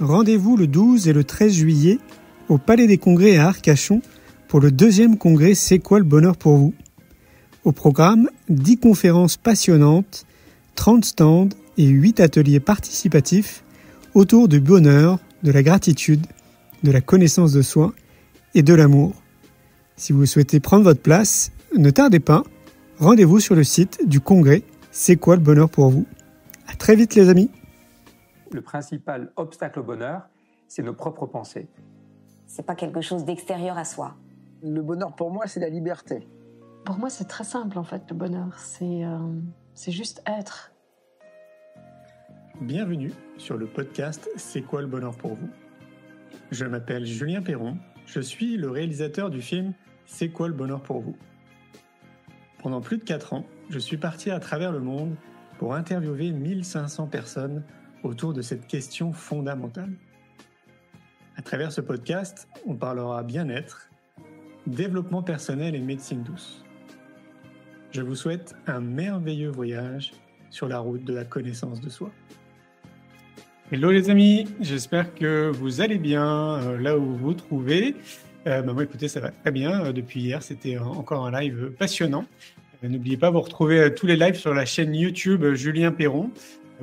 Rendez-vous le 12 et le 13 juillet au Palais des Congrès à Arcachon pour le 2e congrès C'est quoi le bonheur pour vous ? Au programme, 10 conférences passionnantes, 30 stands et 8 ateliers participatifs autour du bonheur, de la gratitude, de la connaissance de soi et de l'amour. Si vous souhaitez prendre votre place, ne tardez pas, rendez-vous sur le site du congrès C'est quoi le bonheur pour vous ? À très vite les amis. Le principal obstacle au bonheur, c'est nos propres pensées. C'est pas quelque chose d'extérieur à soi. Le bonheur pour moi, c'est la liberté. Pour moi, c'est très simple en fait, le bonheur. C'est juste être. Bienvenue sur le podcast C'est quoi le bonheur pour vous ? Je m'appelle Julien Perron, je suis le réalisateur du film C'est quoi le bonheur pour vous ? Pendant plus de 4 ans, je suis parti à travers le monde pour interviewer 1500 personnes autour de cette question fondamentale. À travers ce podcast, on parlera bien-être, développement personnel et médecine douce. Je vous souhaite un merveilleux voyage sur la route de la connaissance de soi. Hello les amis, j'espère que vous allez bien là où vous vous trouvez. Moi écoutez, ça va très bien. Depuis hier, c'était encore un live passionnant. N'oubliez pas, vous retrouvez tous les lives sur la chaîne YouTube Julien Perron,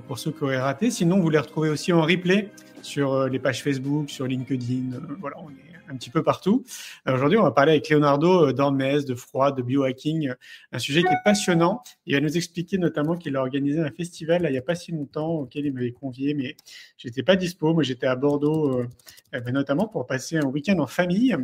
pour ceux qui auraient raté. Sinon, vous les retrouvez aussi en replay sur les pages Facebook, sur LinkedIn. Voilà, on est un petit peu partout. Aujourd'hui, on va parler avec Leonardo d'Hormez, de Freud, de biohacking, un sujet qui est passionnant. Il va nous expliquer notamment qu'il a organisé un festival là, il n'y a pas si longtemps auquel il m'avait convié, mais je n'étais pas dispo. Moi, j'étais à Bordeaux, notamment pour passer un week-end en famille.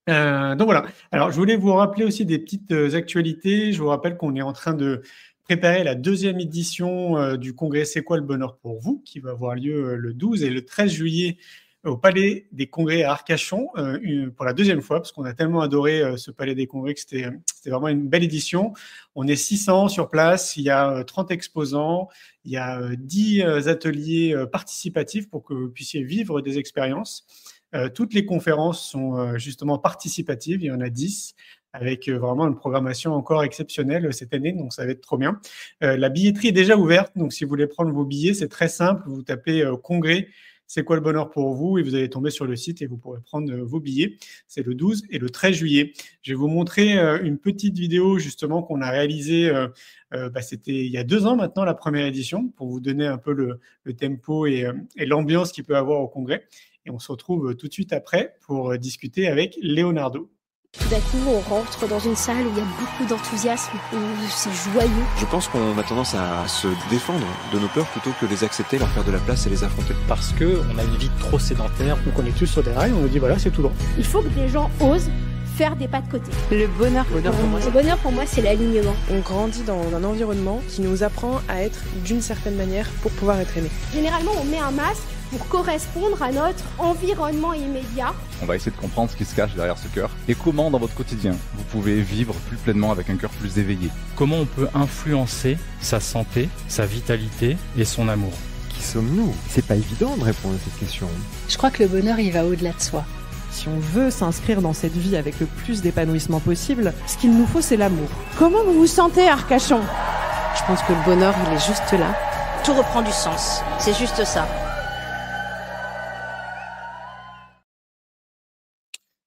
Donc voilà. Alors, je voulais vous rappeler aussi des petites actualités. Je vous rappelle qu'on est en train de préparer la 2e édition du congrès C'est quoi le bonheur pour vous, qui va avoir lieu le 12 et le 13 juillet au Palais des Congrès à Arcachon, pour la 2e fois, parce qu'on a tellement adoré ce Palais des Congrès que c'était vraiment une belle édition. On est 600 sur place, il y a 30 exposants, il y a 10 ateliers participatifs pour que vous puissiez vivre des expériences. Toutes les conférences sont justement participatives, il y en a 10, avec vraiment une programmation encore exceptionnelle cette année, donc ça va être trop bien. La billetterie est déjà ouverte, donc si vous voulez prendre vos billets, c'est très simple, vous tapez congrès, c'est quoi le bonheur pour vous, et vous allez tomber sur le site et vous pourrez prendre vos billets. C'est le 12 et le 13 juillet. Je vais vous montrer une petite vidéo justement qu'on a réalisée, c'était il y a 2 ans maintenant, la première édition, pour vous donner un peu le tempo et l'ambiance qu'il peut avoir au congrès. Et on se retrouve tout de suite après pour discuter avec Leonardo. Tout d'un coup, on rentre dans une salle où il y a beaucoup d'enthousiasme, où c'est joyeux. Je pense qu'on a tendance à se défendre de nos peurs plutôt que les accepter, leur faire de la place et les affronter. Parce qu'on a une vie trop sédentaire. Donc on est tous sur des rails, on nous dit voilà, c'est tout droit. Il faut que des gens osent faire des pas de côté. Le bonheur pour moi, c'est l'alignement. On grandit dans un environnement qui nous apprend à être d'une certaine manière pour pouvoir être aimé. Généralement, on met un masque pour correspondre à notre environnement immédiat. On va essayer de comprendre ce qui se cache derrière ce cœur et comment dans votre quotidien vous pouvez vivre plus pleinement avec un cœur plus éveillé. Comment on peut influencer sa santé, sa vitalité et son amour. Qui sommes-nous ? C'est pas évident de répondre à cette question. Je crois que le bonheur, il va au-delà de soi. Si on veut s'inscrire dans cette vie avec le plus d'épanouissement possible, ce qu'il nous faut, c'est l'amour. Comment vous vous sentez, Arcachon ? Je pense que le bonheur, il est juste là. Tout reprend du sens. C'est juste ça.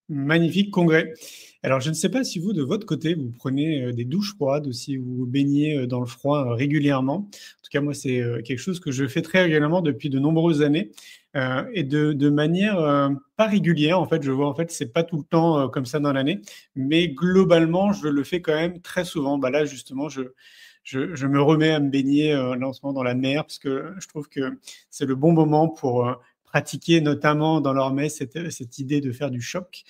Magnifique congrès. Alors, je ne sais pas si vous, de votre côté, vous prenez des douches froides ou si vous vous baignez dans le froid régulièrement. En tout cas, moi, c'est quelque chose que je fais très régulièrement depuis de nombreuses années et de manière pas régulière. En fait, je vois, en fait, c'est pas tout le temps comme ça dans l'année, mais globalement, je le fais quand même très souvent. Là, justement, je me remets à me baigner là en ce moment dans la mer parce que je trouve que c'est le bon moment pour pratiquer notamment dans l'Hormez cette idée de faire du choc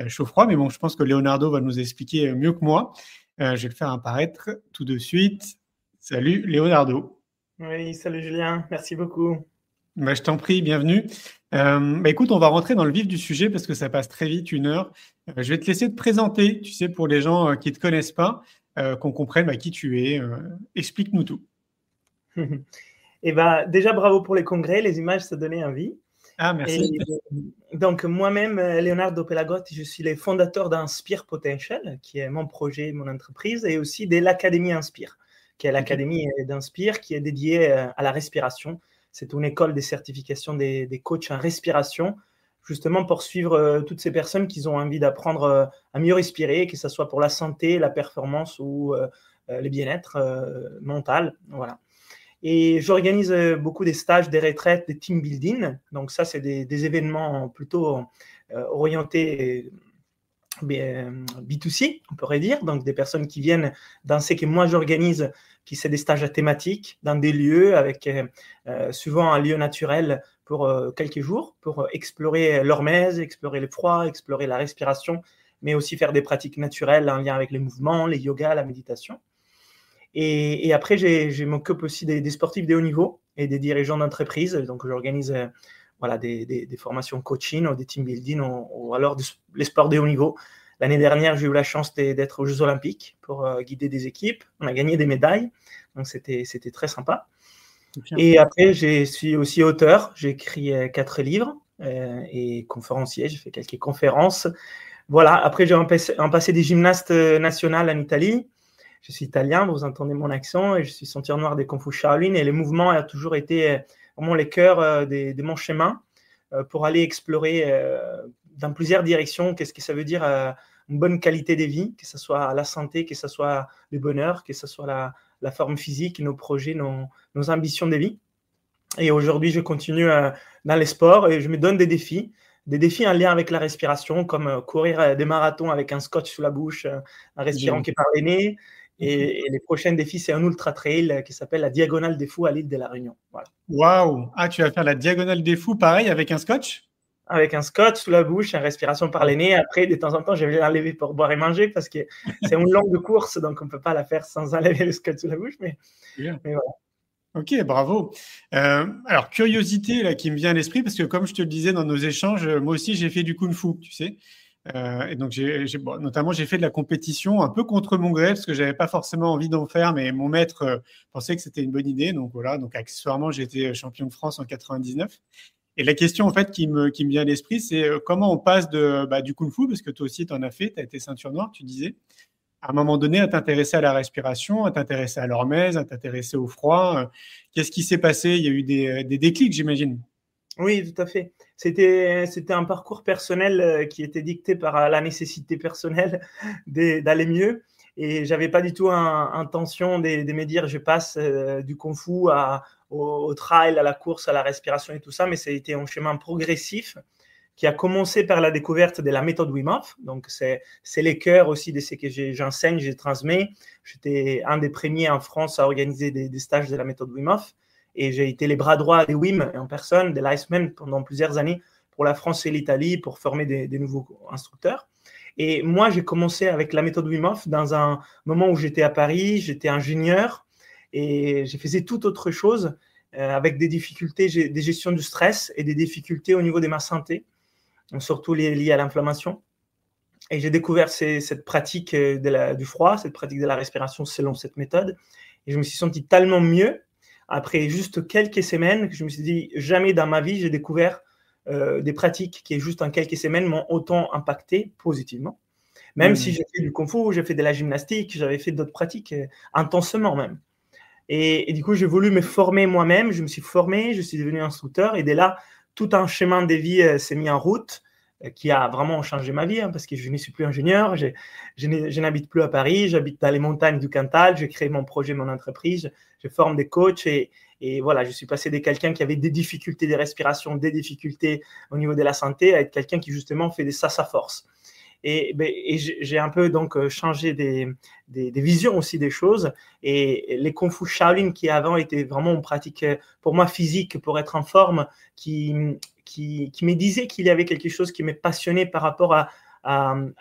chaud-froid. Mais bon, je pense que Leonardo va nous expliquer mieux que moi. Je vais le faire apparaître tout de suite. Salut Leonardo. Oui, salut Julien, merci beaucoup. Je t'en prie, bienvenue. Écoute, on va rentrer dans le vif du sujet parce que ça passe très vite, 1 heure. Je vais te laisser te présenter, tu sais, pour les gens qui ne te connaissent pas, qu'on comprenne qui tu es. Explique-nous tout. Déjà, bravo pour les congrès, les images, ça donnait envie. Ah, merci. Donc, moi-même, Leonardo Pelagotti, je suis le fondateur d'Inspire Potential, qui est mon projet, mon entreprise, et aussi de l'Académie Inspire, qui est l'Académie d'Inspire, qui est dédiée à la respiration. C'est une école de certification des coachs en respiration, justement pour suivre toutes ces personnes qui ont envie d'apprendre à mieux respirer, que ce soit pour la santé, la performance ou le bien-être mental. Voilà. Et j'organise beaucoup des stages, des retraites, des team building. Donc ça, c'est des événements plutôt orientés B2C, on pourrait dire. Donc des personnes qui viennent dans ce que moi j'organise, qui c'est des stages à thématique, dans des lieux, avec souvent un lieu naturel pour quelques jours, pour explorer l'hormèse, explorer le froid, explorer la respiration, mais aussi faire des pratiques naturelles en lien avec les mouvements, les yogas, la méditation. Et après, je m'occupe aussi des sportifs de haut niveau et des dirigeants d'entreprise. Donc, j'organise des formations coaching ou des team building ou alors les sports de haut niveau. L'année dernière, j'ai eu la chance d'être aux Jeux Olympiques pour guider des équipes. On a gagné des médailles, donc c'était très sympa. Et après, je suis aussi auteur. J'ai écrit 4 livres et conférencier. J'ai fait quelques conférences. Voilà. Après, j'ai un passé des gymnastes nationales en Italie. Je suis italien, vous entendez mon accent, et je suis ceinture noire des Kung Fu Shaolin. Et le mouvement a toujours été vraiment le cœur de mon chemin pour aller explorer dans plusieurs directions. Qu'est-ce que ça veut dire une bonne qualité de vie, que ce soit la santé, que ce soit le bonheur, que ce soit la forme physique, nos projets, nos ambitions de vie. Et aujourd'hui, je continue dans les sports et je me donne des défis en lien avec la respiration, comme courir des marathons avec un scotch sous la bouche, en respirant par le nez. Et les prochains défis, c'est un ultra trail qui s'appelle la Diagonale des Fous à l'île de la Réunion. Voilà. Waouh! Ah, tu vas faire la Diagonale des Fous, pareil, avec un scotch? Avec un scotch sous la bouche, en respiration par le nez. Après, de temps en temps, je vais l'enlever pour boire et manger parce que c'est une longue course, donc on ne peut pas la faire sans enlever le scotch sous la bouche. Mais voilà. Ok, bravo. Alors, curiosité là, qui me vient à l'esprit, parce que comme je te le disais dans nos échanges, moi aussi, j'ai fait du kung-fu, tu sais. Et donc, notamment, j'ai fait de la compétition un peu contre mon gré, parce que je n'avais pas forcément envie d'en faire, mais mon maître pensait que c'était une bonne idée. Donc, voilà. Donc, accessoirement, j'ai été champion de France en 99. Et la question, en fait, qui me vient à l'esprit, c'est comment on passe du kung-fu, parce que toi aussi, tu en as fait, tu as été ceinture noire, tu disais, à un moment donné, à t'intéresser à la respiration, à t'intéresser à l'hormèse, à t'intéresser au froid. Qu'est-ce qui s'est passé? Il y a eu des déclics, j'imagine. Oui, tout à fait. C'était un parcours personnel qui était dicté par la nécessité personnelle d'aller mieux. Et je n'avais pas du tout intention de me dire je passe du kung-fu au trail, à la course, à la respiration et tout ça, mais ça a été un chemin progressif qui a commencé par la découverte de la méthode Wim Hof. Donc, c'est le cœur aussi de ce que j'enseigne, je transmets. J'étais un des premiers en France à organiser des stages de la méthode Wim Hof. Et j'ai été les bras droits des Wim en personne, de l'Iceman pendant plusieurs années pour la France et l'Italie pour former des nouveaux instructeurs. Et moi, j'ai commencé avec la méthode Wim Hof dans un moment où j'étais à Paris, j'étais ingénieur et je faisais toute autre chose avec des difficultés de gestion du stress et des difficultés au niveau de ma santé, surtout liées à l'inflammation. Et j'ai découvert cette pratique du froid, cette pratique de la respiration selon cette méthode. Et je me suis senti tellement mieux après juste quelques semaines que je me suis dit, jamais dans ma vie, j'ai découvert des pratiques qui, juste en quelques semaines, m'ont autant impacté positivement. Même si j'ai fait du kung fu, j'ai fait de la gymnastique, j'avais fait d'autres pratiques intensément même. Et du coup, j'ai voulu me former moi-même. Je me suis formé, je suis devenu instructeur. Et dès là, tout un chemin de vie s'est mis en route qui a vraiment changé ma vie parce que je ne suis plus ingénieur. Je n'habite plus à Paris. J'habite dans les montagnes du Cantal. J'ai créé mon projet, mon entreprise. Je forme des coachs et voilà, je suis passé de quelqu'un qui avait des difficultés de respiration, des difficultés au niveau de la santé à être quelqu'un qui justement fait de ça sa force. Et j'ai un peu donc changé des visions aussi des choses. Et les Kung Fu Shaolin qui avant étaient vraiment une pratique pour moi physique, pour être en forme, qui me disait qu'il y avait quelque chose qui me passionnait par rapport à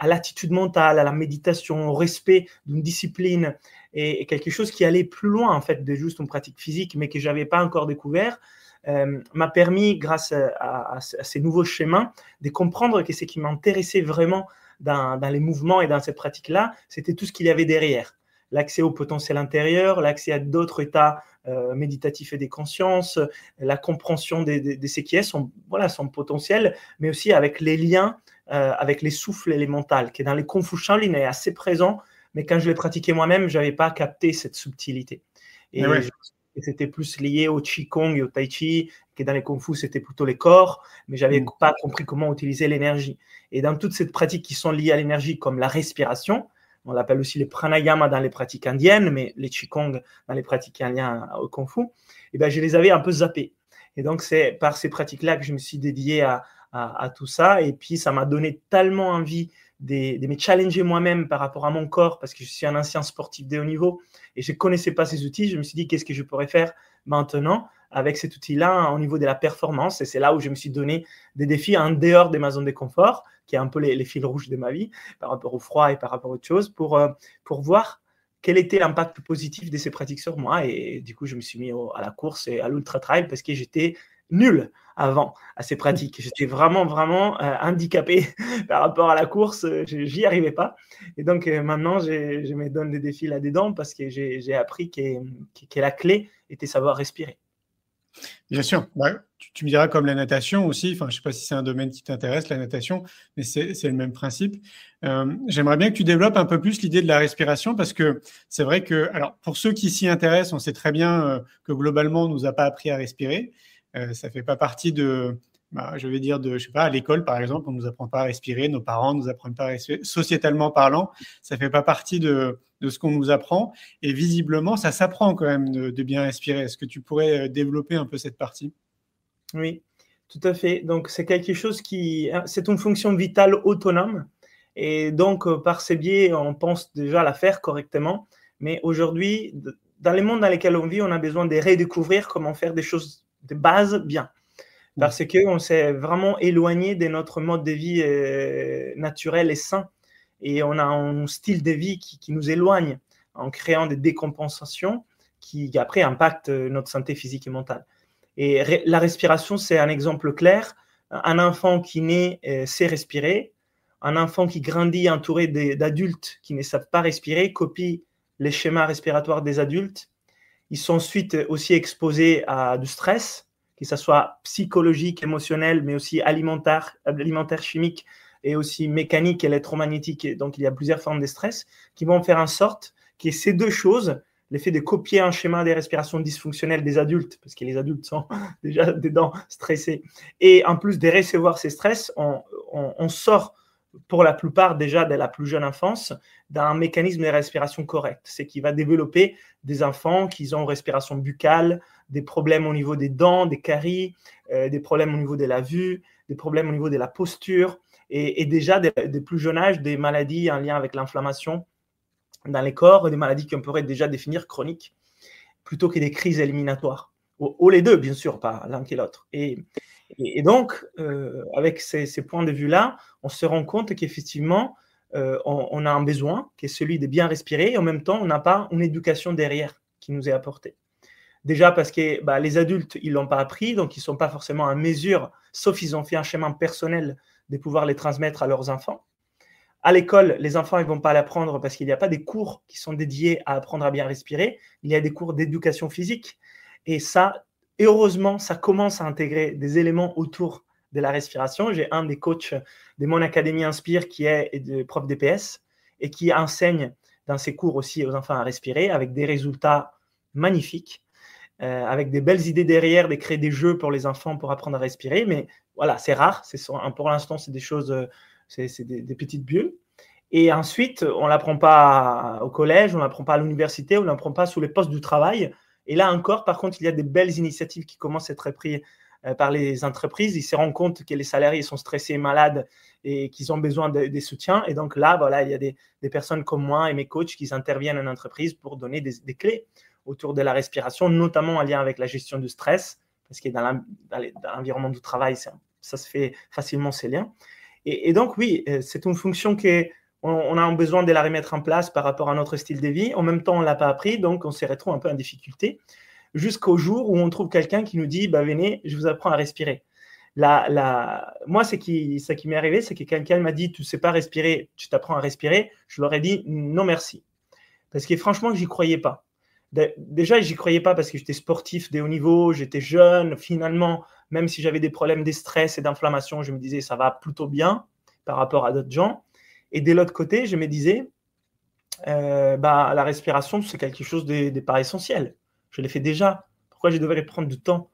l'attitude mentale, à la méditation, au respect d'une discipline et quelque chose qui allait plus loin en fait de juste une pratique physique mais que j'avais pas encore découvert. M'a permis, grâce à ces nouveaux chemins, de comprendre que ce qui m'intéressait vraiment dans les mouvements et dans cette pratique-là, c'était tout ce qu'il y avait derrière. L'accès au potentiel intérieur, l'accès à d'autres états méditatifs et des consciences, la compréhension de ce qui est son potentiel, mais aussi avec les liens avec les souffles élémentaux, qui dans les Kung Fu Shaolin est assez présent, mais quand je l'ai pratiqué moi-même, je n'avais pas capté cette subtilité. Et que c'était plus lié au Qigong et au Tai Chi, que dans les Kung Fu, c'était plutôt les corps, mais je n'avais pas compris comment utiliser l'énergie. Et dans toutes ces pratiques qui sont liées à l'énergie, comme la respiration, on l'appelle aussi les pranayama dans les pratiques indiennes, mais les Qigong dans les pratiques indiennes au Kung Fu, et ben, je les avais un peu zappés. Et donc, c'est par ces pratiques-là que je me suis dédié à tout ça. Et puis, ça m'a donné tellement envie de me challenger moi-même par rapport à mon corps, parce que je suis un ancien sportif de haut niveau et je ne connaissais pas ces outils. Je me suis dit, qu'est-ce que je pourrais faire maintenant avec cet outil-là au niveau de la performance? Et c'est là où je me suis donné des défis en dehors de ma zone de confort, qui est un peu les fils rouges de ma vie, par rapport au froid et par rapport à autre chose, pour voir quel était l'impact positif de ces pratiques sur moi. Et du coup, je me suis mis à la course et à l'ultra-trail parce que j'étais nul avant à ces pratiques. J'étais vraiment handicapé par rapport à la course. J'y arrivais pas. Et donc, maintenant, je me donne des défis là-dedans parce que j'ai appris que la clé était savoir respirer. Bien sûr. Tu me diras comme la natation aussi. Enfin, je ne sais pas si c'est un domaine qui t'intéresse, la natation, mais c'est le même principe. J'aimerais bien que tu développes un peu plus l'idée de la respiration parce que c'est vrai que, alors, pour ceux qui s'y intéressent, on sait très bien que globalement, on ne nous a pas appris à respirer. Ça ne fait pas partie de, je sais pas, à l'école, par exemple, on ne nous apprend pas à respirer, nos parents ne nous apprennent pas à respirer. Sociétalement parlant, ça ne fait pas partie de ce qu'on nous apprend. Et visiblement, ça s'apprend quand même de bien respirer. Est-ce que tu pourrais développer un peu cette partie? Oui, tout à fait. Donc, c'est quelque chose c'est une fonction vitale autonome. Et donc, par ces biais, on pense déjà la faire correctement. Mais aujourd'hui, dans les mondes dans lesquels on vit, on a besoin de redécouvrir comment faire des choses de base bien. Parce qu'on s'est vraiment éloigné de notre mode de vie naturel et sain. Et on a un style de vie qui nous éloigne en créant des décompensations qui après impactent notre santé physique et mentale. Et la respiration, c'est un exemple clair. Un enfant qui naît sait respirer. Un enfant qui grandit entouré d'adultes qui ne savent pas respirer copie les schémas respiratoires des adultes. Ils sont ensuite aussi exposés à du stress, que ce soit psychologique, émotionnel, mais aussi alimentaire, chimique et aussi mécanique, électromagnétique. Et donc, il y a plusieurs formes de stress qui vont faire en sorte que ces deux choses, l'effet de copier un schéma des respirations dysfonctionnelles des adultes, parce que les adultes sont déjà dedans stressés, et en plus de recevoir ces stress, on sort pour la plupart déjà de la plus jeune enfance d'un mécanisme de respiration correct. C'est qui va développer des enfants qui ont une respiration buccale, des problèmes au niveau des dents, des caries, des problèmes au niveau de la vue, des problèmes au niveau de la posture, et déjà des plus jeunes âges, des maladies en lien avec l'inflammation dans les corps, des maladies qu'on pourrait déjà définir chroniques, plutôt que des crises éliminatoires. Ou les deux, bien sûr, pas l'un que l'autre. Et donc, avec ces points de vue-là, on se rend compte qu'effectivement, on a un besoin qui est celui de bien respirer, et en même temps, on n'a pas une éducation derrière qui nous est apportée. Déjà parce que les adultes, ils ne l'ont pas appris, donc ils ne sont pas forcément en mesure, sauf ils ont fait un schéma personnel, de pouvoir les transmettre à leurs enfants. À l'école, les enfants ne vont pas l'apprendre parce qu'il n'y a pas des cours qui sont dédiés à apprendre à bien respirer. Il y a des cours d'éducation physique. Et ça, heureusement, ça commence à intégrer des éléments autour de la respiration. J'ai un des coachs de mon académie Inspire qui est prof d'EPS et qui enseigne dans ses cours aussi aux enfants à respirer avec des résultats magnifiques, avec des belles idées derrière, de créer des jeux pour les enfants pour apprendre à respirer. Mais voilà, c'est rare. Pour l'instant, c'est des choses... C'est des petites bulles. Et ensuite, on ne l'apprend pas au collège, on ne l'apprend pas à l'université, on ne l'apprend pas sous les postes du travail. Et là encore, par contre, il y a des belles initiatives qui commencent à être prises par les entreprises. Ils se rendent compte que les salariés sont stressés, malades et qu'ils ont besoin de soutien. Et donc là, voilà, il y a des personnes comme moi et mes coachs qui interviennent en entreprise pour donner des clés autour de la respiration, notamment en lien avec la gestion du stress, parce que dans l'environnement du travail, ça se fait facilement ces liens. Et donc, oui, c'est une fonction qu'on a besoin de la remettre en place par rapport à notre style de vie. En même temps, on ne l'a pas appris, donc on se retrouve un peu en difficulté jusqu'au jour où on trouve quelqu'un qui nous dit « venez, je vous apprends à respirer ». Moi, ce qui m'est arrivé, c'est que quelqu'un m'a dit « tu ne sais pas respirer, tu t'apprends à respirer ». Je leur ai dit « non, merci ». Parce que franchement, je n'y croyais pas. Déjà, je n'y croyais pas parce que j'étais sportif de haut niveau, j'étais jeune. Finalement, même si j'avais des problèmes de stress et d'inflammation, je me disais ça va plutôt bien par rapport à d'autres gens. Et de l'autre côté, je me disais la respiration, c'est quelque chose de pas essentiel. Je l'ai fait déjà. Pourquoi je devrais prendre du temps?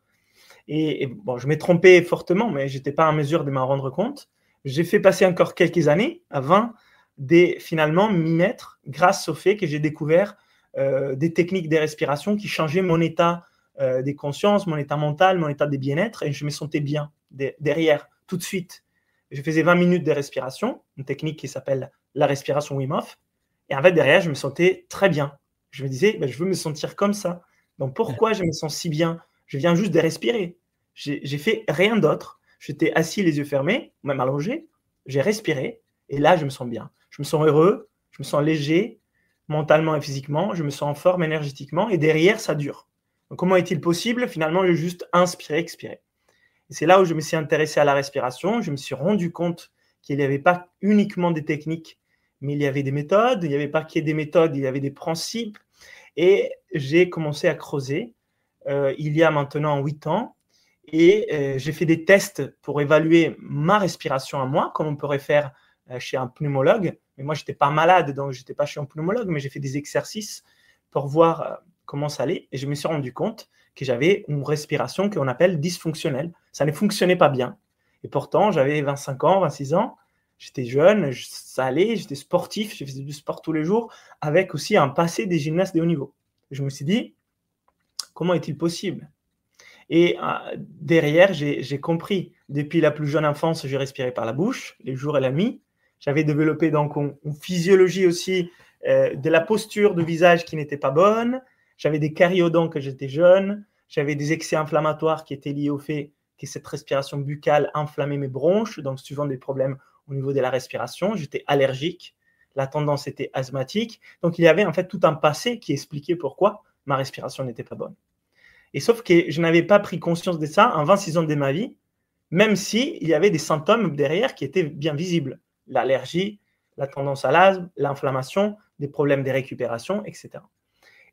Et bon, je m'ai trompé fortement, mais je n'étais pas en mesure de m'en rendre compte. J'ai fait passer encore quelques années avant de finalement m'y mettre grâce au fait que j'ai découvert des techniques de respiration qui changeaient mon état de conscience, mon état mental, mon état de bien-être, et je me sentais bien derrière, tout de suite. Je faisais 20 minutes de respiration, une technique qui s'appelle la respiration Wim Hof, et en fait, derrière, je me sentais très bien. Je me disais, je veux me sentir comme ça. Donc, pourquoi je me sens si bien? Je viens juste de respirer. J'ai fait rien d'autre. J'étais assis, les yeux fermés, même allongé. J'ai respiré, et là, je me sens bien. Je me sens heureux, je me sens léger, mentalement et physiquement. Je me sens en forme énergétiquement, et derrière, ça dure. Donc, comment est-il possible? Finalement, de juste inspirer, expirer. Et c'est là où je me suis intéressé à la respiration. Je me suis rendu compte qu'il n'y avait pas uniquement des techniques, mais il y avait des méthodes. Il n'y avait pas que des méthodes, il y avait des principes. Et j'ai commencé à creuser il y a maintenant 8 ans. Et j'ai fait des tests pour évaluer ma respiration à moi, comme on pourrait faire chez un pneumologue. Mais moi, je n'étais pas malade, donc je n'étais pas chez un pneumologue, mais j'ai fait des exercices pour voir comment ça allait. Et je me suis rendu compte que j'avais une respiration qu'on appelle dysfonctionnelle. Ça ne fonctionnait pas bien. Et pourtant, j'avais 25 ans, 26 ans. J'étais jeune, ça allait, j'étais sportif, je faisais du sport tous les jours, avec aussi un passé des gymnastes de haut niveau. Je me suis dit, comment est-il possible? Et derrière, j'ai compris. Depuis la plus jeune enfance, je respirais par la bouche, les jours et la nuit. J'avais développé donc une physiologie aussi de la posture de visage qui n'était pas bonne. J'avais des caries-aux-dents quand j'étais jeune. J'avais des excès inflammatoires qui étaient liés au fait que cette respiration buccale inflammait mes bronches, donc souvent des problèmes au niveau de la respiration. J'étais allergique. La tendance était asthmatique. Donc, il y avait en fait tout un passé qui expliquait pourquoi ma respiration n'était pas bonne. Et sauf que je n'avais pas pris conscience de ça en 26 ans de ma vie, même s'il y avait des symptômes derrière qui étaient bien visibles. L'allergie, la tendance à l'asthme, l'inflammation, des problèmes de récupération, etc.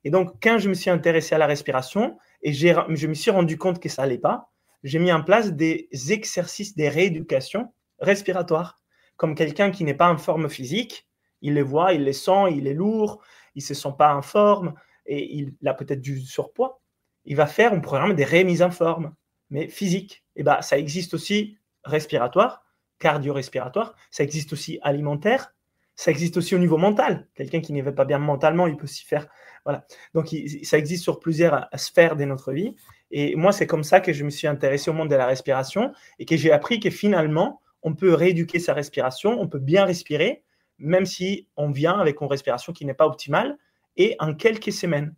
Et donc, quand je me suis intéressé à la respiration et je me suis rendu compte que ça n'allait pas, j'ai mis en place des exercices de rééducation respiratoire. Comme quelqu'un qui n'est pas en forme physique, il les voit, il les sent, il est lourd, il ne se sent pas en forme et il a peut-être du surpoids. Il va faire un programme de remise en forme, mais physique. Et ça existe aussi respiratoire, cardio-respiratoire, ça existe aussi alimentaire, ça existe aussi au niveau mental. Quelqu'un qui ne va pas bien mentalement, il peut s'y faire. Voilà. Donc, ça existe sur plusieurs sphères de notre vie. Et moi, c'est comme ça que je me suis intéressé au monde de la respiration et que j'ai appris que finalement, on peut rééduquer sa respiration, on peut bien respirer, même si on vient avec une respiration qui n'est pas optimale, et en quelques semaines.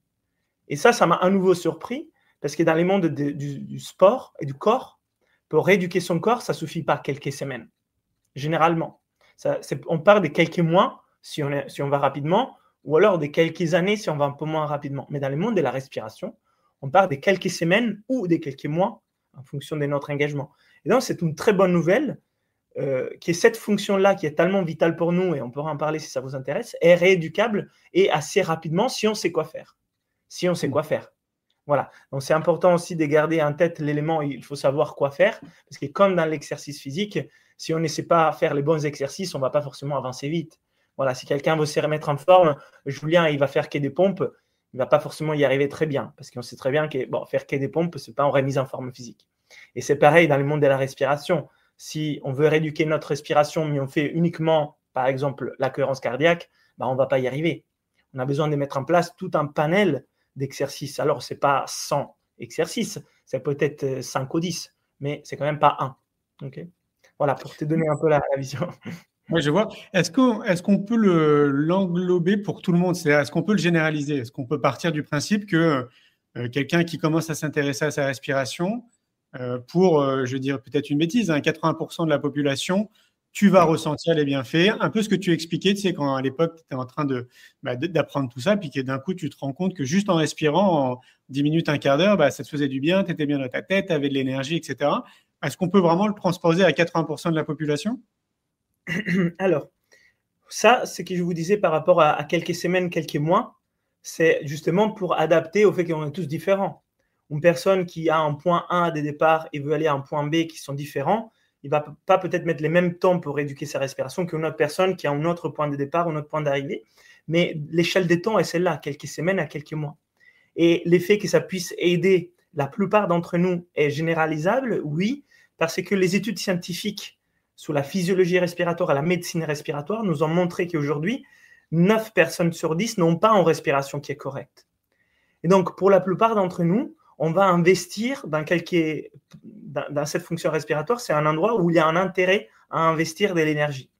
Et ça m'a à nouveau surpris, parce que dans les mondes du sport et du corps, pour rééduquer son corps, ça ne suffit pas quelques semaines, généralement. On parle de quelques mois, si on va rapidement, ou alors de quelques années, si on va un peu moins rapidement. Mais dans le monde de la respiration, on parle de quelques semaines ou de quelques mois, en fonction de notre engagement. Et donc, c'est une très bonne nouvelle, qui est cette fonction-là qui est tellement vitale pour nous, et on pourra en parler si ça vous intéresse, est rééducable et assez rapidement si on sait quoi faire. Si on sait quoi faire. Voilà. Donc, c'est important aussi de garder en tête l'élément, il faut savoir quoi faire, parce que comme dans l'exercice physique, si on ne sait pas faire les bons exercices, on ne va pas forcément avancer vite. Voilà. Si quelqu'un veut se remettre en forme, Julien, il va faire que des pompes, il ne va pas forcément y arriver très bien, parce qu'on sait très bien que faire que des pompes, ce n'est pas une remise en forme physique. Et c'est pareil dans le monde de la respiration. Si on veut rééduquer notre respiration, mais on fait uniquement, par exemple, la cohérence cardiaque, on ne va pas y arriver. On a besoin de mettre en place tout un panel d'exercices. Alors, ce n'est pas 100 exercices, c'est peut-être 5 ou 10, mais c'est quand même pas 1. Okay. Voilà, pour te donner un peu la vision. Oui, je vois. Est-ce qu'on peut l'englober pour tout le monde? C'est-à-dire, est-ce qu'on peut le généraliser? Est-ce qu'on peut partir du principe que quelqu'un qui commence à s'intéresser à sa respiration, pour, je veux dire peut-être une bêtise, 80% de la population, tu vas ressentir les bienfaits. Un peu ce que tu expliquais, tu sais, quand à l'époque, tu étais en train d'apprendre tout ça, puis que d'un coup, tu te rends compte que juste en respirant, en 10 minutes, un quart d'heure, ça te faisait du bien, tu étais bien dans ta tête, tu avais de l'énergie, etc. Est-ce qu'on peut vraiment le transposer à 80% de la population? Alors, ça, ce que je vous disais par rapport à quelques semaines, quelques mois, c'est justement pour adapter au fait qu'on est tous différents. Une personne qui a un point A de départ et veut aller à un point B qui sont différents, il ne va pas peut-être mettre les mêmes temps pour éduquer sa respiration qu'une autre personne qui a un autre point de départ, un autre point d'arrivée. Mais l'échelle des temps est celle-là, quelques semaines à quelques mois. Et l'effet que ça puisse aider la plupart d'entre nous est généralisable, oui, parce que les études scientifiques sur la physiologie respiratoire et la médecine respiratoire nous ont montré qu'aujourd'hui, 9 personnes sur 10 n'ont pas une respiration qui est correcte. Et donc, pour la plupart d'entre nous, on va investir dans cette fonction respiratoire. C'est un endroit où il y a un intérêt à investir de l'énergie.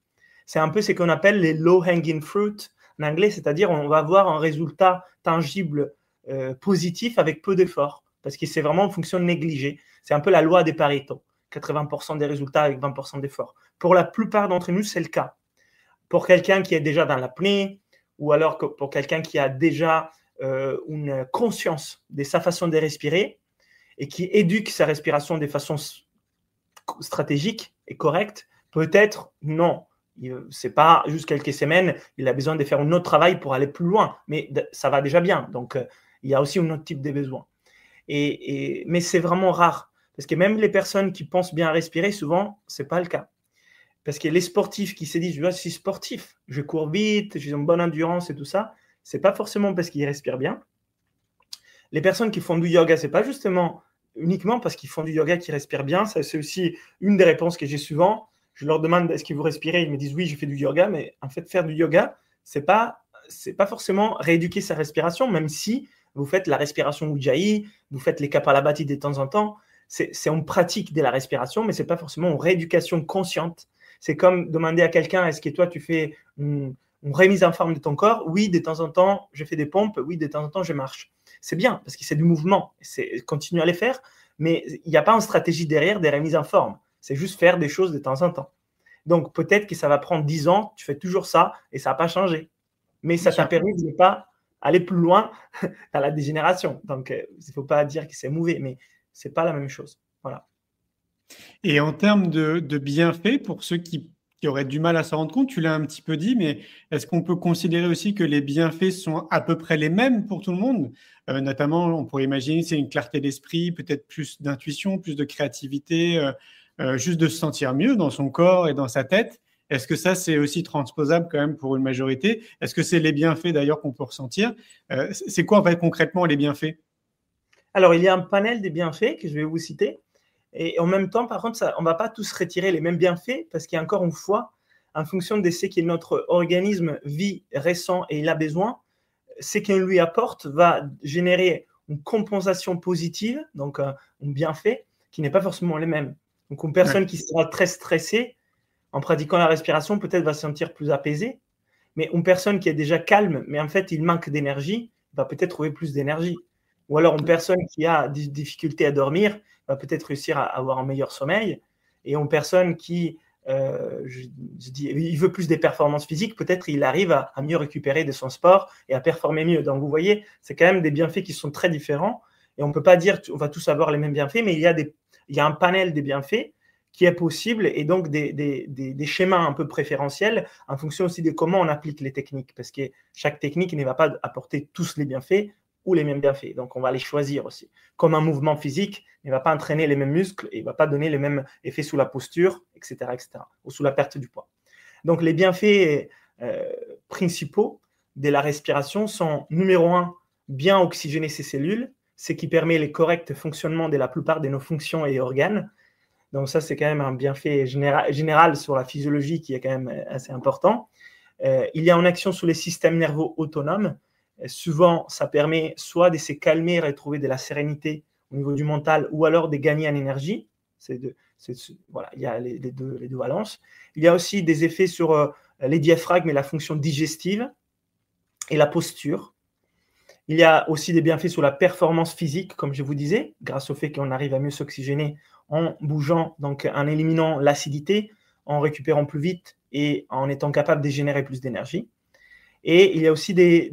C'est un peu ce qu'on appelle les low-hanging fruit en anglais, c'est-à-dire on va avoir un résultat tangible positif avec peu d'efforts, parce que c'est vraiment une fonction négligée. C'est un peu la loi des Pareto, 80% des résultats avec 20% d'efforts. Pour la plupart d'entre nous, c'est le cas. Pour quelqu'un qui est déjà dans l'apnée, ou alors pour quelqu'un qui a déjà une conscience de sa façon de respirer et qui éduque sa respiration de façon stratégique et correcte, peut-être non. Ce n'est pas juste quelques semaines, il a besoin de faire un autre travail pour aller plus loin, mais ça va déjà bien. Donc, il y a aussi un autre type de besoins. Mais c'est vraiment rare, parce que même les personnes qui pensent bien respirer, souvent, ce n'est pas le cas. Parce que les sportifs qui se disent « je suis sportif, je cours vite, j'ai une bonne endurance et tout ça », ce n'est pas forcément parce qu'ils respirent bien. Les personnes qui font du yoga, ce n'est pas justement uniquement parce qu'ils font du yoga qu'ils respirent bien. Ça, c'est aussi une des réponses que j'ai souvent. Je leur demande « est-ce que vous respirez ?» Ils me disent « oui, je fais du yoga », mais en fait, faire du yoga, ce n'est pas forcément rééduquer sa respiration, même si vous faites la respiration Ujjayi, vous faites les Kapalabhati de temps en temps. C'est une pratique de la respiration, mais ce n'est pas forcément une rééducation consciente. C'est comme demander à quelqu'un, est-ce que toi, tu fais une remise en forme de ton corps? Oui, de temps en temps, je fais des pompes. Oui, de temps en temps, je marche. C'est bien, parce que c'est du mouvement. Continue à les faire, mais il n'y a pas une stratégie derrière des remises en forme. C'est juste faire des choses de temps en temps. Donc, peut-être que ça va prendre 10 ans, tu fais toujours ça, et ça n'a pas changé. Mais ça t'a permis de ne pas aller plus loin dans la dégénération. Donc, il ne faut pas dire que c'est mauvais, mais ce n'est pas la même chose. Voilà. Et en termes de bienfaits, pour ceux qui auraient du mal à s'en rendre compte, tu l'as un petit peu dit, mais est-ce qu'on peut considérer aussi que les bienfaits sont à peu près les mêmes pour tout le monde? Notamment, on pourrait imaginer c'est une clarté d'esprit, peut-être plus d'intuition, plus de créativité, juste de se sentir mieux dans son corps et dans sa tête. Est-ce que ça, c'est aussi transposable quand même pour une majorité? Est-ce que c'est les bienfaits d'ailleurs qu'on peut ressentir? C'est quoi en fait concrètement les bienfaits? Alors, il y a un panel des bienfaits que je vais vous citer. Et en même temps, par contre, on ne va pas tous retirer les mêmes bienfaits parce qu'il y a encore une fois, en fonction de ce que notre organisme vit, ressent et il a besoin, ce qu'on lui apporte va générer une compensation positive, donc un bienfait, qui n'est pas forcément les mêmes. Donc, une personne qui sera très stressée, en pratiquant la respiration, peut-être va se sentir plus apaisée. Mais une personne qui est déjà calme, mais en fait, il manque d'énergie, va peut-être trouver plus d'énergie. Ou alors, une personne qui a des difficultés à dormir va peut-être réussir à avoir un meilleur sommeil. Et une personne qui, il veut plus des performances physiques, peut-être il arrive à mieux récupérer de son sport et à performer mieux. Donc, vous voyez, c'est quand même des bienfaits qui sont très différents. Et on ne peut pas dire qu'on va tous avoir les mêmes bienfaits, mais il y a un panel des bienfaits qui est possible et donc des schémas un peu préférentiels en fonction aussi de comment on applique les techniques. Parce que chaque technique ne va pas apporter tous les bienfaits ou les mêmes bienfaits. Donc, on va les choisir aussi. Comme un mouvement physique, il ne va pas entraîner les mêmes muscles et il ne va pas donner les mêmes effets sous la posture, etc., ou sous la perte du poids. Donc, les bienfaits principaux de la respiration sont, numéro 1, bien oxygéner ses cellules, ce qui permet le correct fonctionnement de la plupart de nos fonctions et organes. Donc, ça, c'est quand même un bienfait général sur la physiologie qui est quand même assez important. Il y a une action sur les systèmes nerveux autonomes. Souvent, ça permet soit de se calmer et retrouver de la sérénité au niveau du mental, ou alors de gagner en énergie. Voilà, il y a les deux valences. Il y a aussi des effets sur les diaphragmes et la fonction digestive et la posture. Il y a aussi des bienfaits sur la performance physique, comme je vous disais, grâce au fait qu'on arrive à mieux s'oxygéner en bougeant, donc en éliminant l'acidité, en récupérant plus vite et en étant capable de générer plus d'énergie. Et il y a aussi des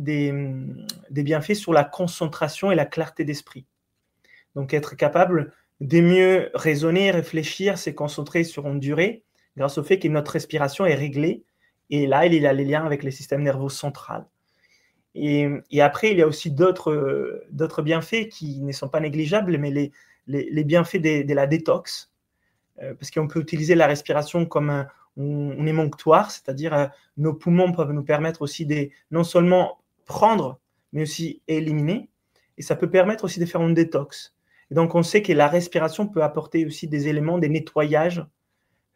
bienfaits sur la concentration et la clarté d'esprit. Donc, être capable de mieux raisonner, réfléchir, se concentrer sur une durée, grâce au fait que notre respiration est réglée. Et là, il y a les liens avec le système nerveux central. Et après, il y a aussi d'autres bienfaits qui ne sont pas négligeables, mais les bienfaits de la détox. Parce qu'on peut utiliser la respiration comme un émonctoire, c'est-à-dire nos poumons peuvent nous permettre aussi de non seulement prendre, mais aussi éliminer. et ça peut permettre aussi de faire une détox. Et donc, on sait que la respiration peut apporter aussi des éléments, des nettoyages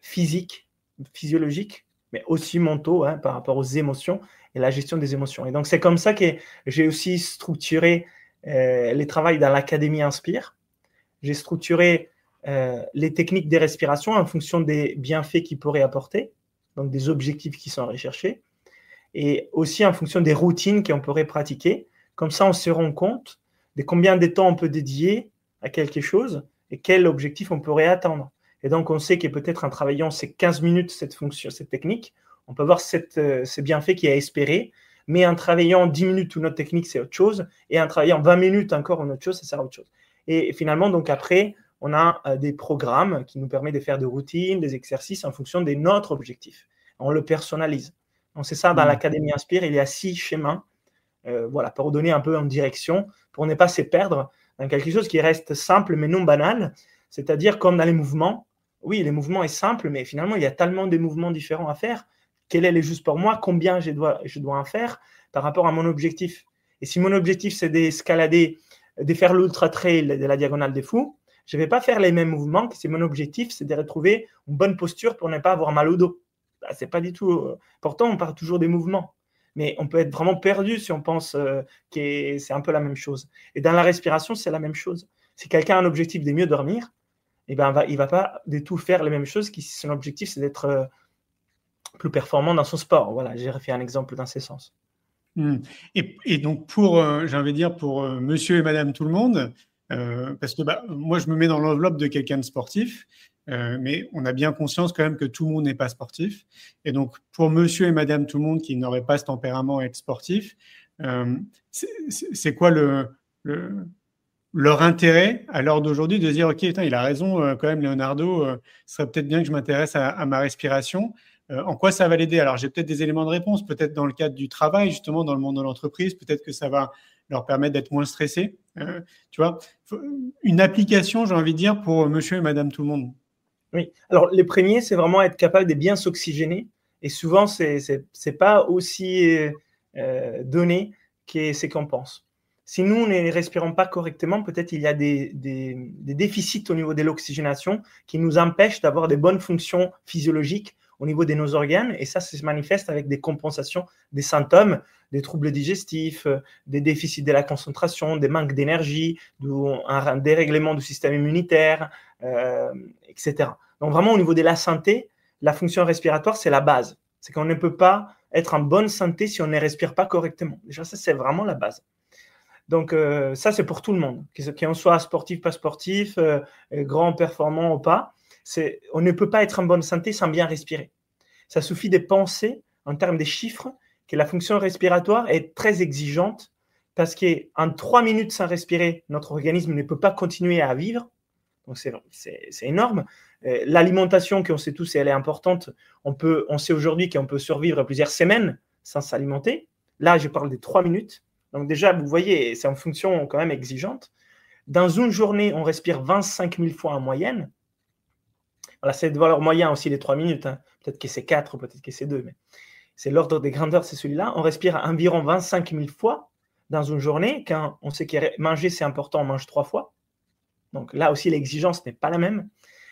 physiques, physiologiques, mais aussi mentaux par rapport aux émotions et la gestion des émotions. Et donc, c'est comme ça que j'ai aussi structuré les travaux dans l'Académie Inspire. J'ai structuré les techniques des respirations en fonction des bienfaits qu'ils pourraient apporter, donc des objectifs qui sont recherchés, et aussi en fonction des routines qu'on pourrait pratiquer. Comme ça, on se rend compte de combien de temps on peut dédier à quelque chose et quel objectif on pourrait atteindre. Et donc, on sait que peut-être en travaillant ces 15 minutes, cette technique, on peut avoir ces bienfaits qui est espéré, mais en travaillant 10 minutes une autre technique, c'est autre chose, et en travaillant 20 minutes encore une autre chose, ça sert à autre chose. Et finalement, donc après, on a des programmes qui nous permettent de faire des routines, des exercices en fonction de notre objectif. On le personnalise. Donc, c'est ça, dans l'Académie Inspire, il y a 6 schémas pour donner un peu en direction, pour ne pas se perdre dans quelque chose qui reste simple mais non banal, c'est-à-dire comme dans les mouvements. Oui, les mouvements est simple, mais finalement, il y a tellement de mouvements différents à faire. Quel est le juste pour moi? Combien je dois en faire par rapport à mon objectif? Et si mon objectif, c'est d'escalader, de faire l'ultra-trail de la Diagonale des Fous, je ne vais pas faire les mêmes mouvements que si mon objectif, c'est de retrouver une bonne posture pour ne pas avoir mal au dos. C'est pas du tout... Pourtant, on parle toujours des mouvements. Mais on peut être vraiment perdu si on pense que c'est un peu la même chose. Et dans la respiration, c'est la même chose. Si quelqu'un a un objectif de mieux dormir, il ne va pas du tout faire les mêmes choses si son objectif, c'est d'être plus performant dans son sport. Voilà, j'ai fait un exemple dans ce sens. Et donc, j'ai envie de dire, pour monsieur et madame tout le monde, parce que moi, je me mets dans l'enveloppe de quelqu'un de sportif, mais on a bien conscience quand même que tout le monde n'est pas sportif. Et donc, pour monsieur et madame tout le monde qui n'auraient pas ce tempérament à être sportif, c'est quoi leur intérêt à l'heure d'aujourd'hui de se dire, OK, il a raison quand même, Leonardo, ce serait peut-être bien que je m'intéresse à ma respiration. En quoi ça va l'aider? Alors, j'ai peut-être des éléments de réponse, peut-être dans le cadre du travail, justement, dans le monde de l'entreprise, peut-être que ça va leur permettre d'être moins stressés. Tu vois, une application, j'ai envie de dire, pour monsieur et madame tout le monde. Oui, alors les premiers, c'est vraiment être capable de bien s'oxygéner. Et souvent, c'est pas aussi donné que ce qu'on pense. Si nous ne respirons pas correctement, peut-être il y a des déficits au niveau de l'oxygénation qui nous empêchent d'avoir des bonnes fonctions physiologiques au niveau de nos organes, et ça se manifeste avec des compensations, des symptômes, des troubles digestifs, des déficits de la concentration, des manques d'énergie, un dérèglement du système immunitaire, etc. Donc vraiment au niveau de la santé, la fonction respiratoire, c'est la base. C'est qu'on ne peut pas être en bonne santé si on ne respire pas correctement. Déjà, ça, c'est vraiment la base. Donc ça, c'est pour tout le monde, qu'on soit sportif, pas sportif, grand, performant ou pas. On ne peut pas être en bonne santé sans bien respirer. Ça suffit de penser en termes de chiffres que la fonction respiratoire est très exigeante parce qu'en 3 minutes sans respirer, notre organisme ne peut pas continuer à vivre. Donc, c'est énorme. L'alimentation, qu'on sait tous, elle est importante. On sait aujourd'hui qu'on peut survivre plusieurs semaines sans s'alimenter. Là, je parle des 3 minutes. Donc déjà, vous voyez, c'est une fonction quand même exigeante. Dans une journée, on respire 25 000 fois en moyenne. Voilà, c'est de valeur moyen aussi les 3 minutes. Hein. Peut-être que c'est 4, peut-être que c'est 2, mais c'est l'ordre des grandeurs, c'est celui-là. On respire environ 25 000 fois dans une journée. Quand on sait que manger, c'est important, on mange 3 fois. Donc là aussi, l'exigence n'est pas la même.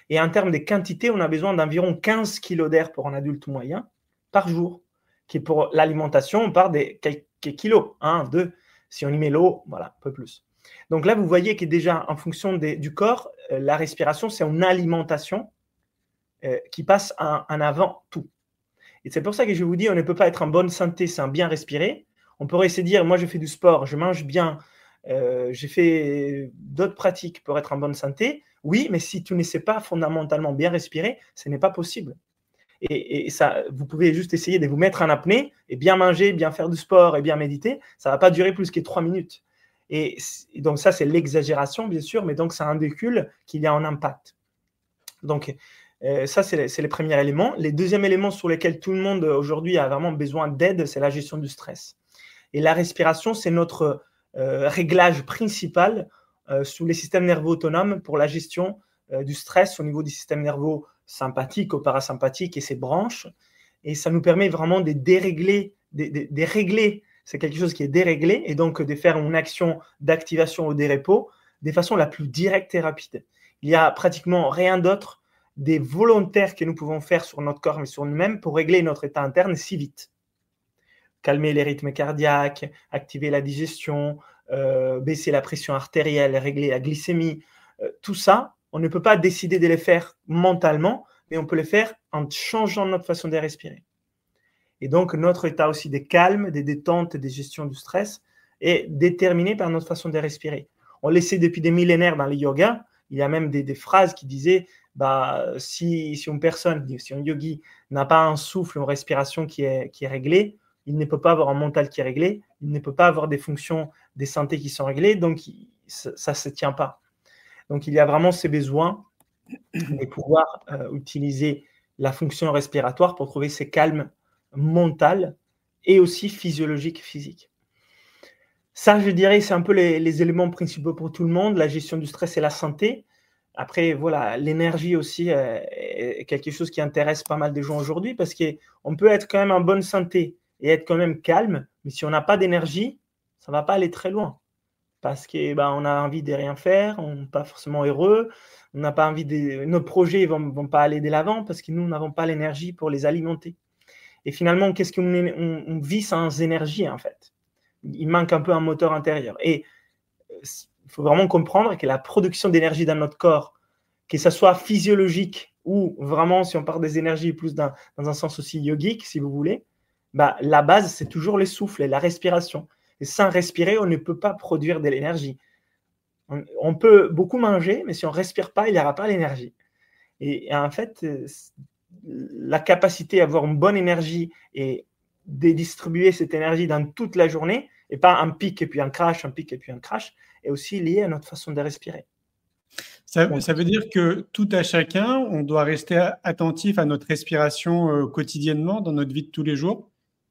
Et en termes de quantité, on a besoin d'environ 15 kg d'air pour un adulte moyen par jour. Qui pour l'alimentation, on parle de quelques kilos, 1, 2. Si on y met l'eau, voilà, un peu plus. Donc là, vous voyez que déjà, en fonction du corps, la respiration, c'est une alimentation qui passe en avant tout. Et c'est pour ça que je vous dis, on ne peut pas être en bonne santé sans bien respirer. On pourrait se dire, moi, je fais du sport, je mange bien, j'ai fait d'autres pratiques pour être en bonne santé. Oui, mais si tu ne sais pas fondamentalement bien respirer, ce n'est pas possible. Et ça, vous pouvez juste essayer de vous mettre en apnée et bien manger, bien faire du sport et bien méditer. Ça ne va pas durer plus que 3 minutes. Et donc ça, c'est l'exagération, bien sûr, mais donc ça indique qu'il y a un impact. Donc ça, c'est les premiers éléments. Les deuxièmes éléments sur lesquels tout le monde aujourd'hui a vraiment besoin d'aide, c'est la gestion du stress. Et la respiration, c'est notre réglage principal sous les systèmes nerveux autonomes pour la gestion du stress au niveau du système nerveux sympathique ou parasympathique et ses branches. Et ça nous permet vraiment de dérégler, de régler c'est quelque chose qui est déréglé et donc de faire une action d'activation ou de repos de façon la plus directe et rapide. Il n'y a pratiquement rien d'autre des volontaires que nous pouvons faire sur notre corps mais sur nous-mêmes pour régler notre état interne si vite. Calmer les rythmes cardiaques, activer la digestion, baisser la pression artérielle, régler la glycémie. Tout ça, on ne peut pas décider de les faire mentalement, mais on peut les faire en changeant notre façon de respirer. Et donc, notre état aussi de calme, de détente, de gestion du stress est déterminé par notre façon de respirer. On le sait depuis des millénaires dans le yoga. Il y a même des phrases qui disaient si une personne, si un yogi n'a pas un souffle, une respiration qui est réglée, il ne peut pas avoir un mental qui est réglé, il ne peut pas avoir des fonctions de santé qui sont réglées, donc ça ne se tient pas. Donc, il y a vraiment ces besoins de pouvoir utiliser la fonction respiratoire pour trouver ces calmes mental et aussi physiologique, physique. Ça, je dirais, c'est un peu les éléments principaux pour tout le monde, la gestion du stress et la santé. Après, voilà, l'énergie aussi est quelque chose qui intéresse pas mal de gens aujourd'hui parce qu'on peut être quand même en bonne santé et être quand même calme, mais si on n'a pas d'énergie, ça ne va pas aller très loin. Parce qu'on a envie de rien faire, on n'est pas forcément heureux, on n'a pas envie nos projets ne vont pas aller de l'avant parce que nous n'avons pas l'énergie pour les alimenter. Et finalement, qu'est-ce qu'on vit sans énergie, en fait? Il manque un peu un moteur intérieur. Et il faut vraiment comprendre que la production d'énergie dans notre corps, que ce soit physiologique ou vraiment, si on parle des énergies plus dans un sens aussi yogique, si vous voulez, la base, c'est toujours le souffle et la respiration. Et sans respirer, on ne peut pas produire de l'énergie. On peut beaucoup manger, mais si on ne respire pas, il n'y aura pas l'énergie. Et en fait, la capacité à avoir une bonne énergie et de distribuer cette énergie dans toute la journée, et pas un pic et puis un crash, un pic et puis un crash, est aussi lié à notre façon de respirer. Ça veut dire que tout à chacun, on doit rester attentif à notre respiration quotidiennement dans notre vie de tous les jours,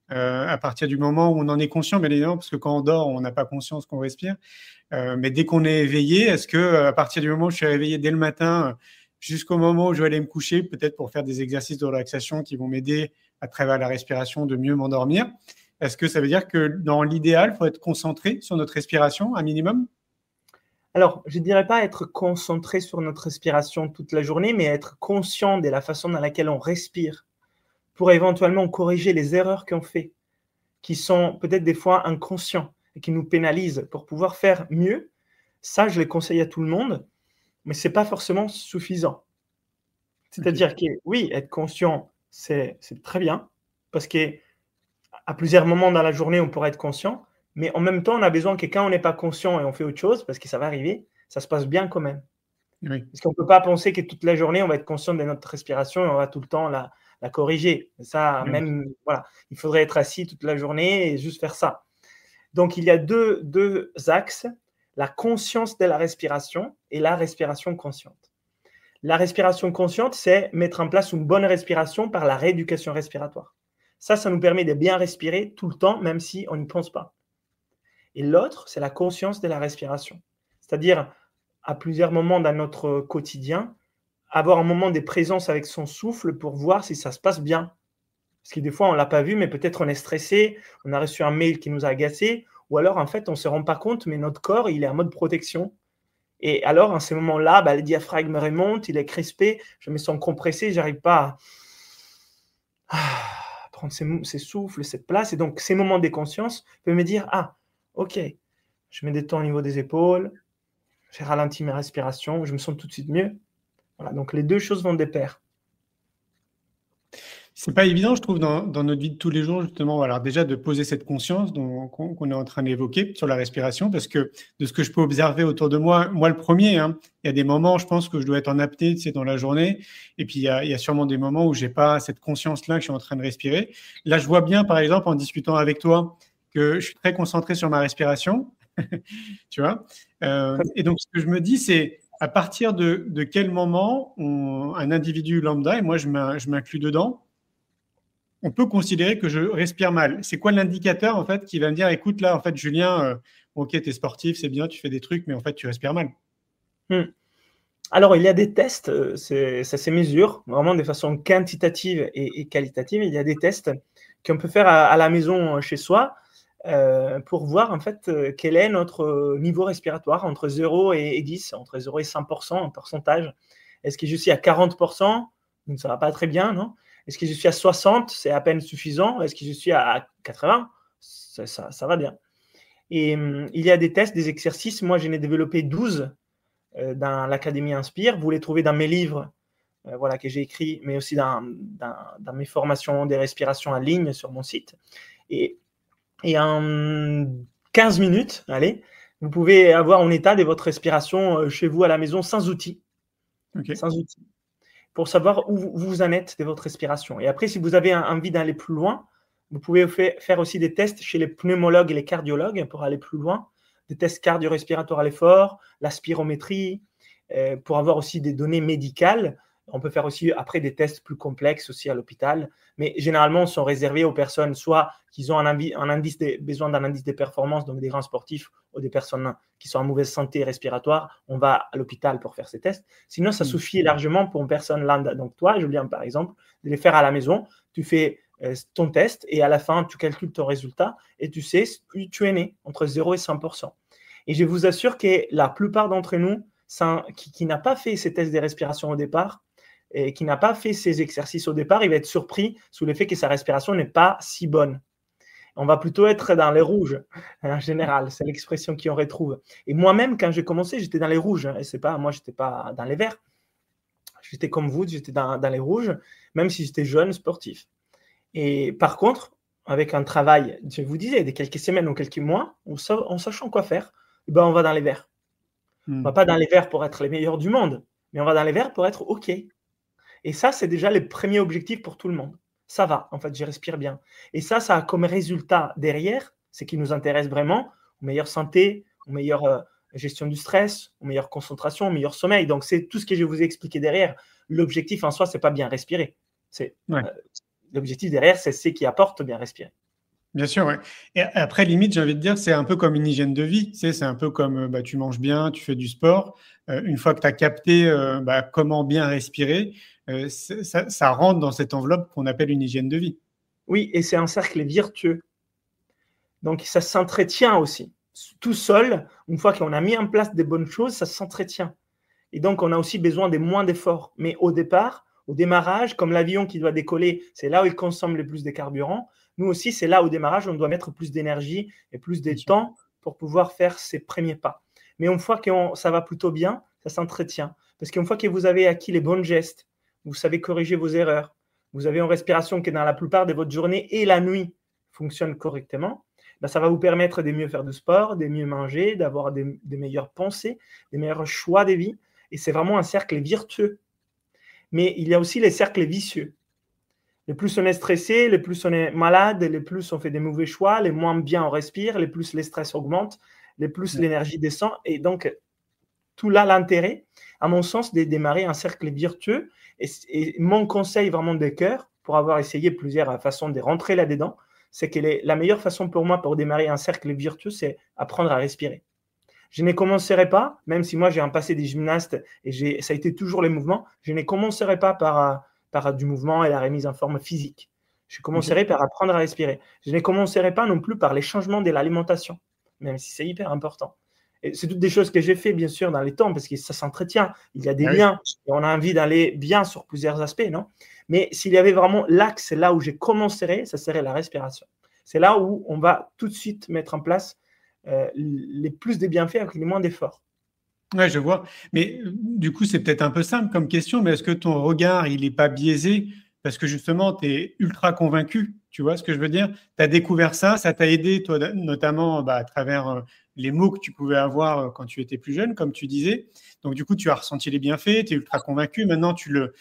à partir du moment où on en est conscient, bien évidemment, parce que quand on dort, on n'a pas conscience qu'on respire. Mais dès qu'on est éveillé, est-ce que à partir du moment où je suis réveillé dès le matin, jusqu'au moment où je vais aller me coucher, peut-être pour faire des exercices de relaxation qui vont m'aider à travers la respiration de mieux m'endormir, est-ce que ça veut dire que dans l'idéal, il faut être concentré sur notre respiration, un minimum? Alors, je ne dirais pas être concentré sur notre respiration toute la journée, mais être conscient de la façon dans laquelle on respire pour éventuellement corriger les erreurs qu'on fait, qui sont peut-être des fois inconscients et qui nous pénalisent pour pouvoir faire mieux. Ça, je le conseille à tout le monde, mais ce n'est pas forcément suffisant. C'est-à-dire que oui, être conscient, c'est très bien, parce qu'à plusieurs moments dans la journée, on pourra être conscient, mais en même temps, on a besoin que quand on n'est pas conscient et on fait autre chose, parce que ça va arriver, ça se passe bien quand même. Oui. Parce qu'on ne peut pas penser que toute la journée, on va être conscient de notre respiration et on va tout le temps la corriger. Ça, Oui. même, voilà, il faudrait être assis toute la journée et juste faire ça. Donc, il y a deux axes, la conscience de la respiration et la respiration consciente. La respiration consciente, c'est mettre en place une bonne respiration par la rééducation respiratoire. Ça nous permet de bien respirer tout le temps, même si on n'y pense pas. Et l'autre, c'est la conscience de la respiration. C'est-à-dire, à plusieurs moments dans notre quotidien, avoir un moment de présence avec son souffle pour voir si ça se passe bien. Parce que des fois, on ne l'a pas vu, mais peut-être on est stressé, on a reçu un mail qui nous a agacé, ou alors, en fait, on ne se rend pas compte, mais notre corps, il est en mode protection. Et alors, en ces moments-là, le diaphragme remonte, il est crispé, je me sens compressé, je n'arrive pas à prendre ces souffles, cette place. Et donc, ces moments de conscience peuvent me dire, ok, je me détends au niveau des épaules, j'ai ralenti mes respirations, je me sens tout de suite mieux. Voilà, donc les deux choses vont de pair. C'est pas évident, je trouve, dans notre vie de tous les jours, justement, alors déjà de poser cette conscience qu'on est en train d'évoquer sur la respiration, parce que de ce que je peux observer autour de moi le premier, il y a des moments, je pense, que je dois être en apnée, dans la journée, et puis il y a sûrement des moments où j'ai pas cette conscience-là que je suis en train de respirer. Là, je vois bien, par exemple, en discutant avec toi, que je suis très concentré sur ma respiration, tu vois. Et donc, ce que je me dis, c'est à partir de quel moment un individu lambda, et moi je m'inclus dedans, on peut considérer que je respire mal. C'est quoi l'indicateur, en fait, qui va me dire, écoute, là, en fait, Julien, ok, tu es sportif, c'est bien, tu fais des trucs, mais en fait, tu respires mal. Alors, il y a des tests, ça se mesure, vraiment de façon quantitative et qualitative. Il y a des tests qu'on peut faire à la maison chez soi. pour voir en fait quel est notre niveau respiratoire entre 0 et 10, entre 0 et 100% en pourcentage. Est-ce que je suis à 40%? Donc ça ne va pas très bien, non? Est-ce que je suis à 60? C'est à peine suffisant. Est-ce que je suis à 80? Ça va bien. Et il y a des tests, des exercices. Moi, j'en ai développé 12 dans l'Académie Inspire. Vous les trouvez dans mes livres que j'ai écrits, mais aussi dans mes formations des respirations en ligne sur mon site. Et en 15 minutes, allez, vous pouvez avoir un état de votre respiration chez vous à la maison sans outils. Okay. Sans outils. Pour savoir où vous en êtes de votre respiration. Et après, si vous avez envie d'aller plus loin, vous pouvez faire aussi des tests chez les pneumologues et les cardiologues pour aller plus loin, des tests cardio-respiratoires à l'effort, la spirométrie, pour avoir aussi des données médicales. On peut faire aussi après des tests plus complexes aussi à l'hôpital, mais généralement sont réservés aux personnes soit qui ont besoin d'un indice de performance, donc des grands sportifs, ou des personnes qui sont en mauvaise santé respiratoire. On va à l'hôpital pour faire ces tests. Sinon, ça suffit largement pour une personne lambda. Donc toi, Julien, par exemple, de les faire à la maison. Tu fais ton test et à la fin, tu calcules ton résultat et tu sais où tu es né, entre 0 et 100%. Et je vous assure que la plupart d'entre nous qui n'a pas fait ces tests de respiration au départ, et qui n'a pas fait ces exercices au départ, il va être surpris sous le fait que sa respiration n'est pas si bonne. On va plutôt être dans les rouges, en général. C'est l'expression qu'on retrouve. Et moi-même, quand j'ai commencé, j'étais dans les rouges. Et moi, je n'étais pas dans les verts. J'étais comme vous, j'étais dans les rouges, même si j'étais jeune, sportif. Et par contre, avec un travail, je vous disais, de quelques semaines ou quelques mois, en sachant quoi faire, on va dans les verts. On ne va pas dans les verts pour être les meilleurs du monde, mais on va dans les verts pour être OK. Et ça, c'est déjà le premier objectif pour tout le monde. Ça va, en fait, je respire bien. Et ça a comme résultat derrière, ce qui nous intéresse vraiment, une meilleure santé, une meilleure gestion du stress, une meilleure concentration, un meilleur sommeil. Donc, c'est tout ce que je vous ai expliqué derrière. L'objectif en soi, ce n'est pas bien respirer. L'objectif derrière, c'est ce qui apporte bien respirer. Bien sûr, oui. Et après, limite, j'ai envie de dire, c'est un peu comme une hygiène de vie. C'est un peu comme tu manges bien, tu fais du sport. Une fois que tu as capté comment bien respirer, ça rentre dans cette enveloppe qu'on appelle une hygiène de vie. Oui, et c'est un cercle vertueux. Donc, ça s'entretient aussi. Tout seul, une fois qu'on a mis en place des bonnes choses, ça s'entretient. Et donc, on a aussi besoin de moins d'efforts. Mais au départ, au démarrage, comme l'avion qui doit décoller, c'est là où il consomme le plus de carburant. Nous aussi, c'est là au démarrage, on doit mettre plus d'énergie et plus de temps pour pouvoir faire ces premiers pas. Mais une fois que ça va plutôt bien, ça s'entretient. Parce qu'une fois que vous avez acquis les bons gestes, vous savez corriger vos erreurs, vous avez une respiration qui, dans la plupart de votre journée et la nuit, fonctionne correctement, ça va vous permettre de mieux faire du sport, de mieux manger, d'avoir des meilleures pensées, des meilleurs choix de vie. Et c'est vraiment un cercle vertueux. Mais il y a aussi les cercles vicieux. Le plus on est stressé, le plus on est malade, le plus on fait des mauvais choix, le moins bien on respire, le plus le stress augmente, le plus l'énergie descend. Et donc, tout là, l'intérêt, à mon sens, de démarrer un cercle vertueux. Et mon conseil vraiment de cœur, pour avoir essayé plusieurs façons de rentrer là-dedans, c'est que la meilleure façon pour moi pour démarrer un cercle vertueux, c'est apprendre à respirer. Je ne commencerai pas, même si moi j'ai un passé des gymnastes et ça a été toujours les mouvements, je ne commencerai pas par du mouvement et la remise en forme physique. Je commencerai par apprendre à respirer. Je ne commencerai pas non plus par les changements de l'alimentation, même si c'est hyper important. Et c'est toutes des choses que j'ai fait, bien sûr, dans les temps, parce que ça s'entretient. Il y a des liens et on a envie d'aller bien sur plusieurs aspects, non? Mais s'il y avait vraiment l'axe, là où je commencerais, ça serait la respiration. C'est là où on va tout de suite mettre en place les plus des bienfaits avec les moins d'efforts. Oui, je vois. Mais du coup, c'est peut-être un peu simple comme question, mais est-ce que ton regard, il n'est pas biaisé parce que justement, tu es ultra convaincu? Tu vois ce que je veux dire? Tu as découvert ça t'a aidé, toi, notamment à travers les mots que tu pouvais avoir quand tu étais plus jeune, comme tu disais. Donc, du coup, tu as ressenti les bienfaits, tu es ultra convaincu. Maintenant, tu le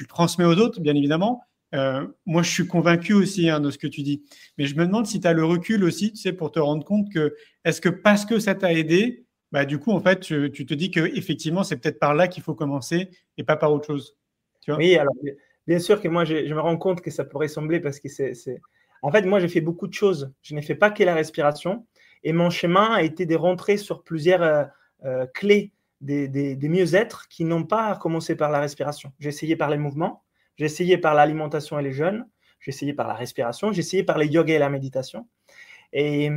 transmets aux autres, bien évidemment. Moi, je suis convaincu aussi de ce que tu dis. Mais je me demande si tu as le recul aussi, tu sais, pour te rendre compte que, est-ce que parce que ça t'a aidé, du coup, en fait, tu te dis qu'effectivement, c'est peut-être par là qu'il faut commencer et pas par autre chose. Tu vois? Oui, alors, bien sûr que moi, je me rends compte que ça pourrait sembler parce que En fait, moi, j'ai fait beaucoup de choses. Je n'ai fait pas que la respiration. Et mon chemin a été de rentrer sur plusieurs clés des mieux-être qui n'ont pas commencé par la respiration. J'ai essayé par les mouvements, j'ai essayé par l'alimentation et les jeûnes, j'ai essayé par la respiration, j'ai essayé par les yoga et la méditation. Et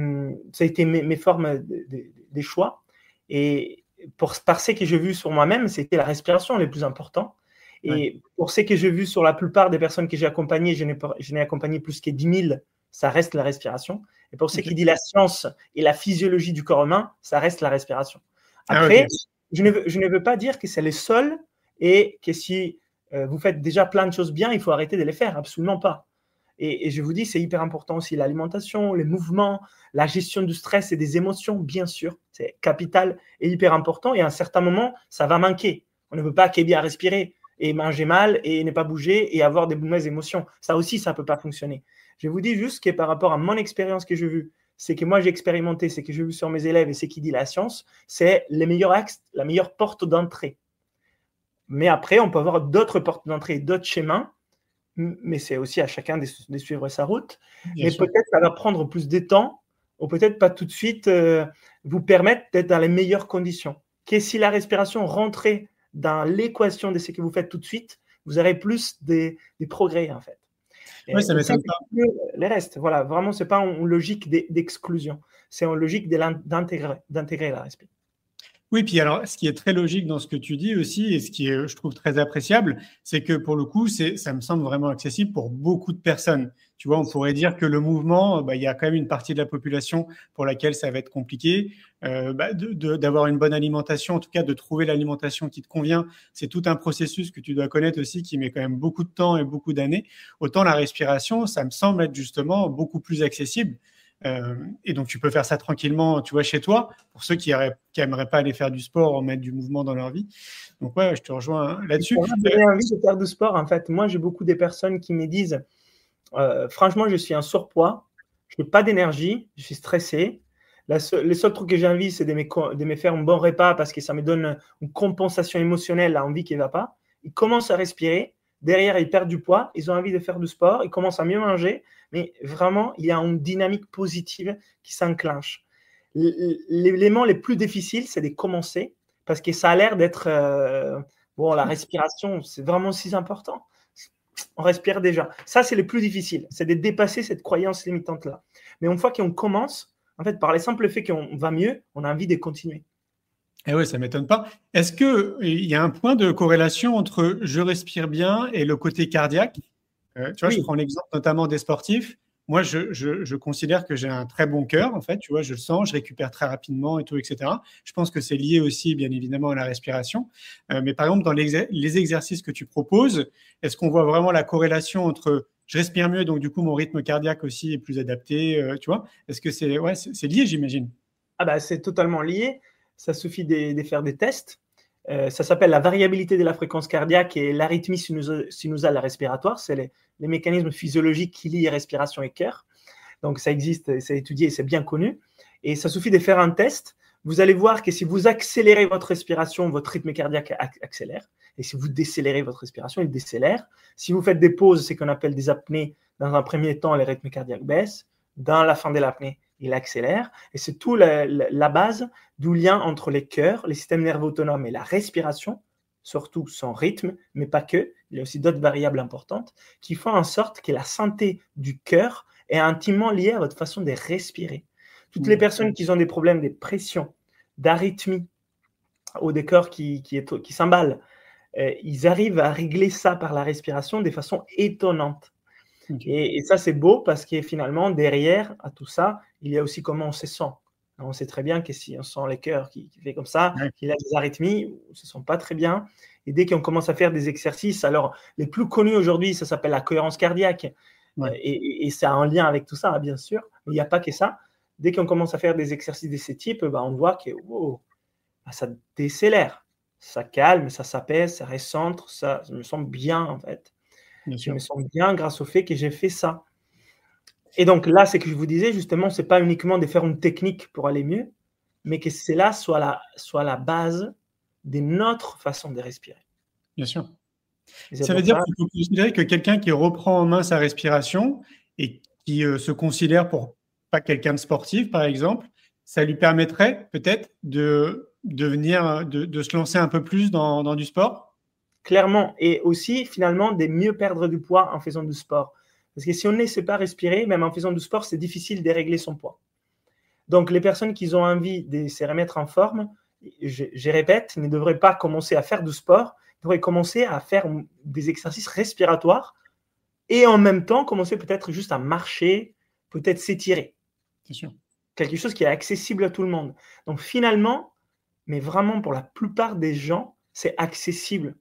ça a été mes formes des choix. Et par ce que j'ai vu sur moi-même, c'était la respiration le plus important. Et pour ce que j'ai vu sur la plupart des personnes que j'ai accompagnées, je n'ai accompagné plus que 10 000, ça reste la respiration. Et pour ce qui dit la science et la physiologie du corps humain, ça reste la respiration. Après, je ne veux pas dire que c'est le seul et que si vous faites déjà plein de choses bien, il faut arrêter de les faire. Absolument pas. Et je vous dis, c'est hyper important aussi l'alimentation, les mouvements, la gestion du stress et des émotions, bien sûr. C'est capital et hyper important. Et à un certain moment, ça va manquer. On ne veut pas qu'il y ait bien respirer et manger mal et ne pas bouger et avoir des mauvaises émotions. Ça aussi, ça ne peut pas fonctionner. Je vous dis juste que par rapport à mon expérience que j'ai vue, c'est que moi j'ai expérimenté, c'est que j'ai vu sur mes élèves et c'est qui dit la science, c'est les meilleurs axes, la meilleure porte d'entrée. Mais après, on peut avoir d'autres portes d'entrée, d'autres chemins, mais c'est aussi à chacun de suivre sa route. Mais peut-être ça va prendre plus de temps, ou peut-être pas tout de suite vous permettre d'être dans les meilleures conditions. Que si la respiration rentrait dans l'équation de ce que vous faites tout de suite, vous aurez plus des progrès en fait. Oui, ça m'étonne pas. Les restes, voilà, vraiment, ce n'est pas une logique d'exclusion, c'est une logique d'intégrer la respiration. Oui, puis alors, ce qui est très logique dans ce que tu dis aussi, et ce qui est, je trouve, très appréciable, c'est que pour le coup, ça me semble vraiment accessible pour beaucoup de personnes. Tu vois, on pourrait dire que le mouvement, il y a quand même une partie de la population pour laquelle ça va être compliqué. D'avoir une bonne alimentation, en tout cas de trouver l'alimentation qui te convient, c'est tout un processus que tu dois connaître aussi, qui met quand même beaucoup de temps et beaucoup d'années. Autant la respiration, ça me semble être justement beaucoup plus accessible. Et donc, tu peux faire ça tranquillement, tu vois, chez toi, pour ceux qui n'aimeraient pas aller faire du sport ou mettre du mouvement dans leur vie. Donc, ouais, je te rejoins là-dessus. J'ai envie de faire du sport, en fait. Moi, j'ai beaucoup de personnes qui me disent franchement, je suis en surpoids, je n'ai pas d'énergie, je suis stressé. Les seuls trucs que j'ai envie, c'est de me faire un bon repas parce que ça me donne une compensation émotionnelle à envie qui ne va pas. Ils commencent à respirer. Derrière, ils perdent du poids, ils ont envie de faire du sport, ils commencent à mieux manger, mais vraiment, il y a une dynamique positive qui s'enclenche. L'élément le plus difficile, c'est de commencer, parce que ça a l'air d'être... la respiration, c'est vraiment si important. On respire déjà. Ça, c'est le plus difficile, c'est de dépasser cette croyance limitante-là. Mais une fois qu'on commence, en fait, par le simple fait qu'on va mieux, on a envie de continuer. Eh oui, ça ne m'étonne pas. Est-ce qu'il y a un point de corrélation entre je respire bien et le côté cardiaque? Tu vois, je prends l'exemple notamment des sportifs. Moi, je considère que j'ai un très bon cœur, en fait. Tu vois, je le sens, je récupère très rapidement et tout, etc. Je pense que c'est lié aussi, bien évidemment, à la respiration. Mais par exemple, dans les exercices que tu proposes, est-ce qu'on voit vraiment la corrélation entre je respire mieux, donc du coup, mon rythme cardiaque aussi est plus adapté, tu vois? Est-ce que c'est lié, j'imagine? Ah bah, c'est totalement lié. Ça suffit de faire des tests. Ça s'appelle la variabilité de la fréquence cardiaque et l'arythmie sinusale respiratoire. C'est les mécanismes physiologiques qui lient respiration et cœur. Donc, ça existe, c'est étudié et c'est bien connu. Et ça suffit de faire un test. Vous allez voir que si vous accélérez votre respiration, votre rythme cardiaque accélère. Et si vous décélérez votre respiration, il décélère. Si vous faites des pauses, c'est ce qu'on appelle des apnées. Dans un premier temps, les rythmes cardiaques baissent. Dans la fin de l'apnée, il accélère. Et c'est tout la base du lien entre les cœurs, les systèmes nerveux autonomes et la respiration, surtout son rythme, mais pas que. Il y a aussi d'autres variables importantes qui font en sorte que la santé du cœur est intimement liée à votre façon de respirer. Toutes les personnes qui ont des problèmes de pression, d'arythmie ou des cœurs qui s'emballent, ils arrivent à régler ça par la respiration de façon étonnante. Et ça, c'est beau parce que finalement, derrière à tout ça, il y a aussi comment on se sent. On sait très bien que si on sent les cœurs qui fait comme ça, qu'il a des arythmies, on ne se sent pas très bien. Et dès qu'on commence à faire des exercices, alors les plus connus aujourd'hui, ça s'appelle la cohérence cardiaque. Et c'est en lien avec tout ça, bien sûr. Mais il n'y a pas que ça. Dès qu'on commence à faire des exercices de ce type, on voit que ça décélère, ça calme, ça s'apaise, ça recentre, ça me sent bien en fait. Je me sens bien grâce au fait que j'ai fait ça. Et donc là, c'est que je vous disais, justement, ce n'est pas uniquement de faire une technique pour aller mieux, mais que cela soit la base de notre façon de respirer. Bien sûr. Ça veut dire qu'il faut considérer que quelqu'un qui reprend en main sa respiration et qui se considère pour pas quelqu'un de sportif, par exemple, ça lui permettrait peut-être de se lancer un peu plus dans du sport? Clairement, et aussi finalement de mieux perdre du poids en faisant du sport. Parce que si on ne sait pas respirer, même en faisant du sport, c'est difficile de régler son poids. Donc, les personnes qui ont envie de se remettre en forme, je répète, ne devraient pas commencer à faire du sport, ils devraient commencer à faire des exercices respiratoires et en même temps commencer peut-être juste à marcher, peut-être s'étirer. C'est sûr. Quelque chose qui est accessible à tout le monde. Donc finalement, mais vraiment pour la plupart des gens, c'est accessible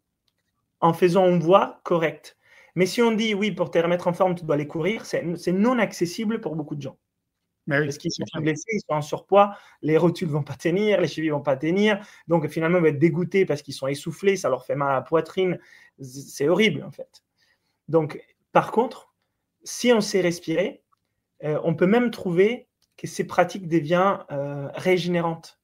en faisant une voie correcte. Mais si on dit oui, pour te remettre en forme, tu dois aller courir, c'est non accessible pour beaucoup de gens. Oui, parce qu'ils sont blessés, ils sont en surpoids, les rotules ne vont pas tenir, les chevilles ne vont pas tenir. Donc finalement, ils vont être dégoûtés parce qu'ils sont essoufflés, ça leur fait mal à la poitrine. C'est horrible en fait. Donc par contre, si on sait respirer, on peut même trouver que ces pratiques deviennent régénérantes.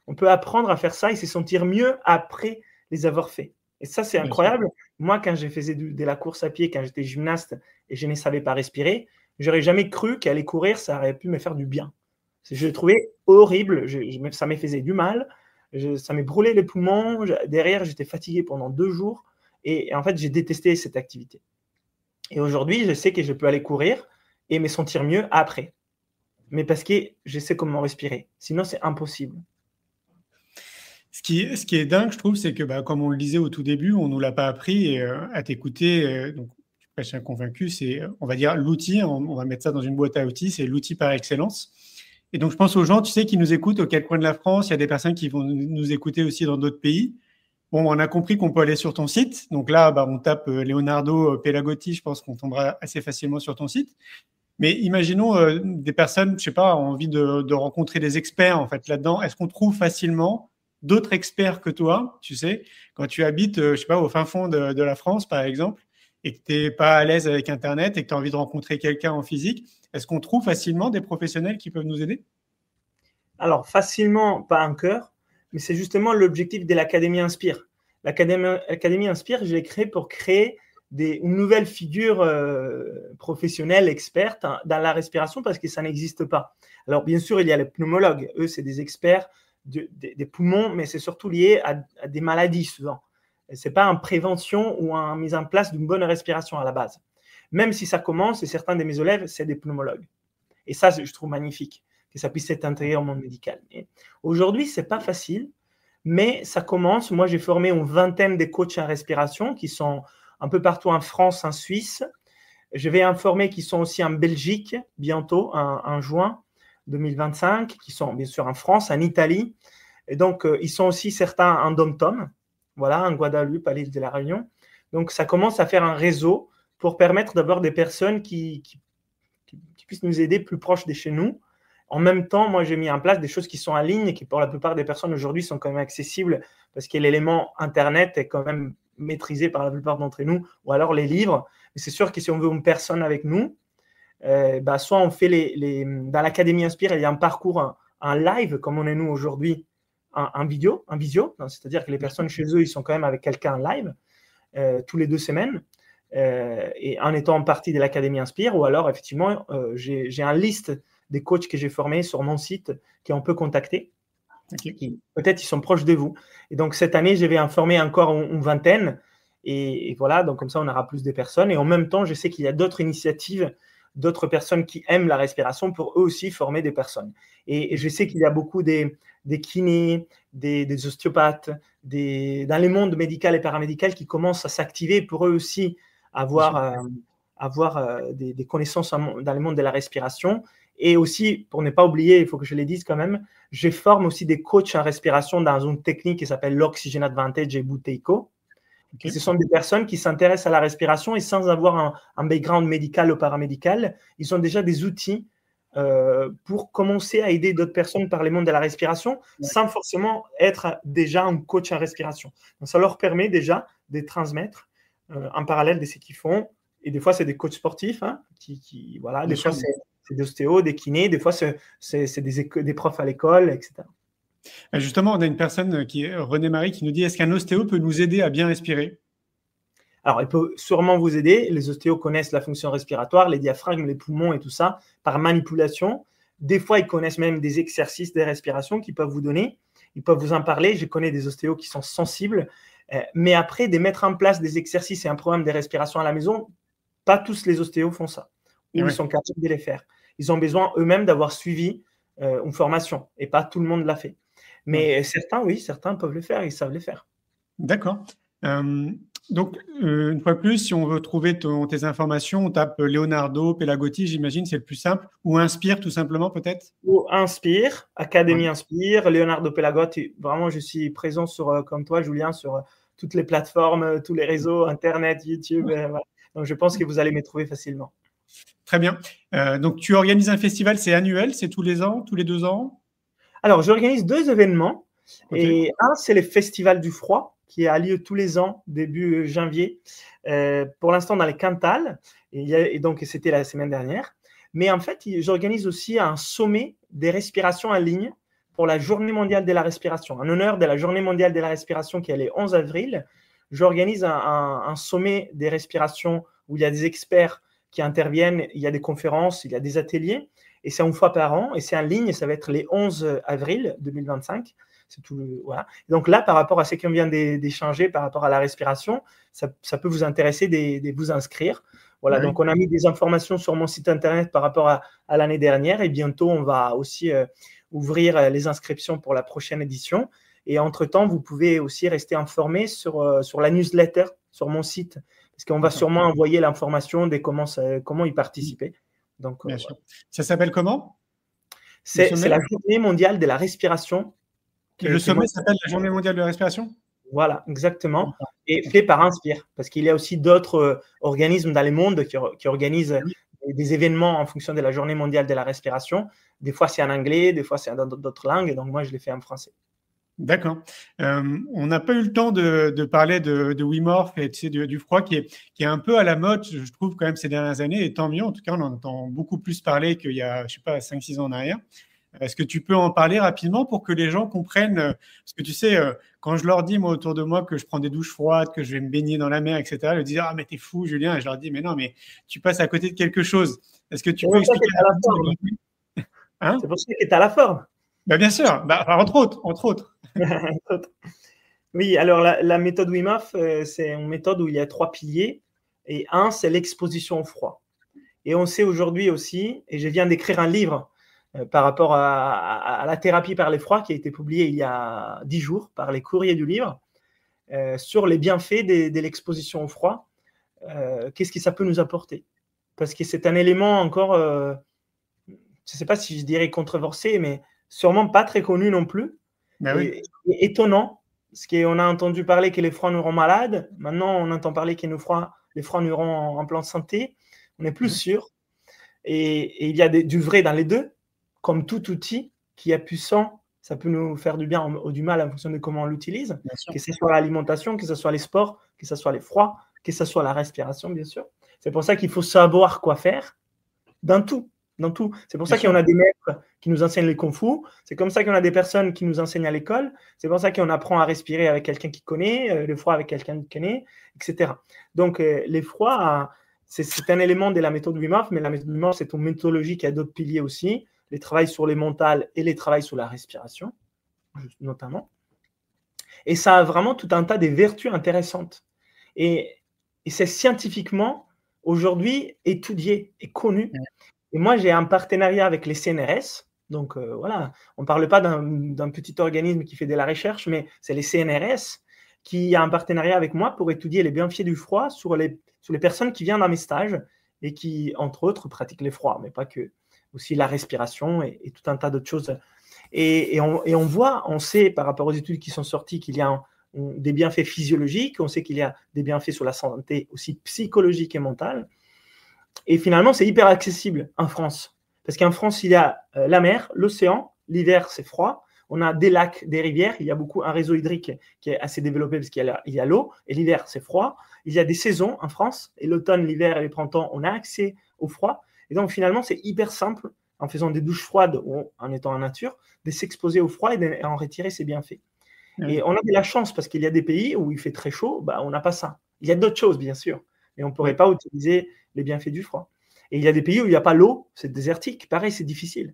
On peut apprendre à faire ça et se sentir mieux après les avoir fait. Et ça, c'est incroyable. Moi, quand je faisais de la course à pied, quand j'étais gymnaste et je ne savais pas respirer, j'aurais jamais cru qu'aller courir, ça aurait pu me faire du bien. Je le trouvais horrible. Ça me faisait du mal. Ça me brûlait les poumons. Derrière, j'étais fatigué pendant 2 jours. Et en fait, j'ai détesté cette activité. Et aujourd'hui, je sais que je peux aller courir et me sentir mieux après. Mais parce que je sais comment respirer. Sinon, c'est impossible. Ce qui est dingue, je trouve, c'est que, comme on le disait au tout début, on ne nous l'a pas appris. Et, à t'écouter, donc, tu prêches un convaincu, c'est, on va dire, l'outil. On va mettre ça dans une boîte à outils. C'est l'outil par excellence. Et donc, je pense aux gens, tu sais, qui nous écoutent aux 4 coins de la France. Il y a des personnes qui vont nous écouter aussi dans d'autres pays. Bon, on a compris qu'on peut aller sur ton site. Donc là, on tape Leonardo Pelagotti. Je pense qu'on tombera assez facilement sur ton site. Mais imaginons des personnes, je sais pas, ont envie de rencontrer des experts en fait là-dedans. Est-ce qu'on trouve facilement d'autres experts que toi, tu sais, quand tu habites, je sais pas, au fin fond de la France, par exemple, et que tu n'es pas à l'aise avec Internet et que tu as envie de rencontrer quelqu'un en physique, est-ce qu'on trouve facilement des professionnels qui peuvent nous aider? Alors, facilement, pas encore, mais c'est justement l'objectif de l'Académie Inspire. L'Académie Inspire, je l'ai créée pour créer une nouvelle figure professionnelle, experte dans la respiration parce que ça n'existe pas. Alors, bien sûr, il y a les pneumologues. Eux, c'est des experts des poumons, mais c'est surtout lié à des maladies souvent. Ce n'est pas en prévention ou en mise en place d'une bonne respiration à la base. Même si ça commence, et certains de mes élèves, c'est des pneumologues. Et ça, je trouve magnifique, que ça puisse être intégré au monde médical. Aujourd'hui, ce n'est pas facile, mais ça commence. Moi, j'ai formé une vingtaine de coachs en respiration qui sont un peu partout en France, en Suisse. Je vais en former qui sont aussi en Belgique bientôt, en juin 2025, qui sont bien sûr en France, en Italie. Et donc, ils sont aussi certains en Dom-Tom, voilà, en Guadeloupe, à l'île de la Réunion. Donc, ça commence à faire un réseau pour permettre d'avoir des personnes qui puissent nous aider plus proches de chez nous. En même temps, moi, j'ai mis en place des choses qui sont en ligne et qui, pour la plupart des personnes aujourd'hui, sont quand même accessibles parce que l'élément Internet est quand même maîtrisé par la plupart d'entre nous, ou alors les livres. Mais c'est sûr que si on veut une personne avec nous, soit on fait dans l'Académie Inspire, il y a un parcours en live, comme on est nous aujourd'hui, en visio. C'est-à-dire que les personnes chez eux, ils sont quand même avec quelqu'un en live tous les 2 semaines. Et en étant partie de l'Académie Inspire, ou alors effectivement, j'ai une liste des coachs que j'ai formés sur mon site qu'on peut contacter. Okay. Peut-être ils sont proches de vous. Et donc cette année, je vais en former encore une vingtaine. Et voilà, donc comme ça, on aura plus de personnes. Et en même temps, je sais qu'il y a d'autres initiatives, d'autres personnes qui aiment la respiration pour eux aussi former des personnes. Et je sais qu'il y a beaucoup des kinés, des ostéopathes, dans les mondes médical et paramédical qui commencent à s'activer pour eux aussi avoir des connaissances dans le monde de la respiration. Et aussi, pour ne pas oublier, il faut que je le dise quand même, je forme aussi des coachs en respiration dans une technique qui s'appelle l'Oxygen Advantage et Buteiko. Okay. Ce sont des personnes qui s'intéressent à la respiration et sans avoir un background médical ou paramédical, ils ont déjà des outils pour commencer à aider d'autres personnes par le monde de la respiration sans forcément être déjà un coach en respiration. Donc, ça leur permet déjà de transmettre en parallèle de ce qu'ils font. Et des fois, c'est des coachs sportifs, voilà, des fois, c'est des ostéos, des kinés, des fois, c'est des profs à l'école, etc. Justement, on a une personne qui est René Marie qui nous dit: est-ce qu'un ostéo peut nous aider à bien respirer? Alors, il peut sûrement vous aider. Les ostéos connaissent la fonction respiratoire, les diaphragmes, les poumons et tout ça, par manipulation. Des fois, ils connaissent même des exercices de respiration qu'ils peuvent vous donner. Ils peuvent vous en parler. Je connais des ostéos qui sont sensibles. Mais après, de mettre en place des exercices et un programme de respiration à la maison, pas tous les ostéos font ça. Ou ils sont capables de les faire. Ils ont besoin eux-mêmes d'avoir suivi une formation et pas tout le monde l'a fait. Mais certains peuvent le faire, ils savent le faire. D'accord. Donc, une fois de plus, si on veut trouver tes informations, on tape Leonardo Pelagotti, j'imagine, c'est le plus simple. Ou Inspire, tout simplement, peut-être? Ou Inspire, Académie Inspire, Leonardo Pelagotti. Vraiment, je suis présent comme toi, Julien, sur toutes les plateformes, tous les réseaux, Internet, YouTube. Voilà. Donc, je pense que vous allez me trouver facilement. Très bien. Donc, tu organises un festival, c'est annuel, c'est tous les ans, tous les 2 ans? Alors, j'organise 2 événements. Okay. Et un, c'est le Festival du Froid, qui a lieu tous les ans, début janvier, pour l'instant dans les Cantal. Et donc, c'était la semaine dernière. Mais en fait, j'organise aussi un sommet des respirations en ligne pour la Journée mondiale de la respiration. En honneur de la Journée mondiale de la respiration qui est le 11 avril, j'organise un sommet des respirations où il y a des experts qui interviennent, il y a des conférences, il y a des ateliers. Et c'est une fois par an, et c'est en ligne, ça va être les 11 avril 2025. C'est tout voilà. Donc là, par rapport à ce qu'on vient d'échanger, par rapport à la respiration, ça peut vous intéresser de vous inscrire. Voilà, oui. Donc on a mis des informations sur mon site internet par rapport à l'année dernière, et bientôt, on va aussi ouvrir les inscriptions pour la prochaine édition. Et entre-temps, vous pouvez aussi rester informé sur la newsletter, sur mon site, parce qu'on va sûrement envoyer l'information de comment y participer. Donc, bien sûr. Ça s'appelle comment? C'est la Journée mondiale de la respiration. Le sommet s'appelle la Journée mondiale de la respiration? Voilà, exactement. Et fait par Inspire, parce qu'il y a aussi d'autres organismes dans le monde qui organisent des événements en fonction de la Journée mondiale de la respiration. Des fois, c'est en anglais, des fois, c'est dans d'autres langues. Donc, moi, je l'ai fait en français. D'accord. On n'a pas eu le temps de parler de Wim Hof et du froid qui est un peu à la mode, je trouve, quand même, ces dernières années. Et tant mieux, en tout cas, on en entend beaucoup plus parler qu'il y a, je sais pas, 5-6 ans en arrière. Est-ce que tu peux en parler rapidement pour que les gens comprennent? Parce que tu sais, quand je leur dis, moi, autour de moi, que je prends des douches froides, que je vais me baigner dans la mer, etc., ils me disent « Ah, mais t'es fou, Julien !» Et je leur dis « Mais non, mais tu passes à côté de quelque chose. » Est-ce que tu peux expliquer hein? C'est pour ça que tu as la forme. Bah, bien sûr, entre autres. Oui, alors la méthode Wim Hof, c'est une méthode où il y a 3 piliers. Et un, c'est l'exposition au froid. Et on sait aujourd'hui aussi, et je viens d'écrire un livre par rapport à la thérapie par les froids qui a été publié il y a 10 jours par les courriers du livre, sur les bienfaits de l'exposition au froid. Qu'est-ce que ça peut nous apporter? Parce que c'est un élément encore, je ne sais pas si je dirais controversé, mais sûrement pas très connu non plus. Ben oui. Et étonnant, parce qu'on a entendu parler que les froids nous rendent malades. Maintenant, on entend parler que les froids nous rendent en plan santé. On est plus sûr. Et il y a du vrai dans les deux. Comme tout outil qui est puissant, ça peut nous faire du bien ou du mal en fonction de comment on l'utilise. Que ce soit l'alimentation, que ce soit les sports, que ce soit les froids, que ce soit la respiration, bien sûr. C'est pour ça qu'il faut savoir quoi faire dans tout. C'est pour ça qu'on a des maîtres qui nous enseignent le kung fu. C'est comme ça qu'on a des personnes qui nous enseignent à l'école. C'est pour ça qu'on apprend à respirer avec quelqu'un qui connaît, le froid avec quelqu'un qui connaît, etc. Donc, les froids, c'est un élément de la méthode Wim Hof, mais la méthode Wim Hof, c'est une méthodologie qui a d'autres piliers aussi. Les travails sur les mentales et les travails sur la respiration, notamment. Et ça a vraiment tout un tas de vertus intéressantes. Et c'est scientifiquement, aujourd'hui, étudié et connu. Et moi, j'ai un partenariat avec les CNRS. Donc, voilà, on ne parle pas d'un petit organisme qui fait de la recherche, mais c'est les CNRS qui a un partenariat avec moi pour étudier les bienfaits du froid sur les personnes qui viennent dans mes stages et qui, entre autres, pratiquent les froids, mais pas que. Aussi la respiration et tout un tas d'autres choses. Et on sait par rapport aux études qui sont sorties qu'il y a des bienfaits physiologiques, on sait qu'il y a des bienfaits sur la santé aussi psychologique et mentale. Et finalement, c'est hyper accessible en France. Parce qu'en France, il y a la mer, l'océan, l'hiver, c'est froid. On a des lacs, des rivières, il y a un réseau hydrique qui est assez développé parce qu'il y a l'eau, et l'hiver, c'est froid. Il y a des saisons en France, et l'automne, l'hiver et le printemps, on a accès au froid. Et donc, finalement, c'est hyper simple, en faisant des douches froides ou en étant en nature, de s'exposer au froid et d'en retirer ses bienfaits. Et on a de la chance parce qu'il y a des pays où il fait très chaud, on n'a pas ça. Il y a d'autres choses, bien sûr, mais on ne pourrait pas utiliser les bienfaits du froid. Et il y a des pays où il n'y a pas l'eau, c'est désertique. Pareil, c'est difficile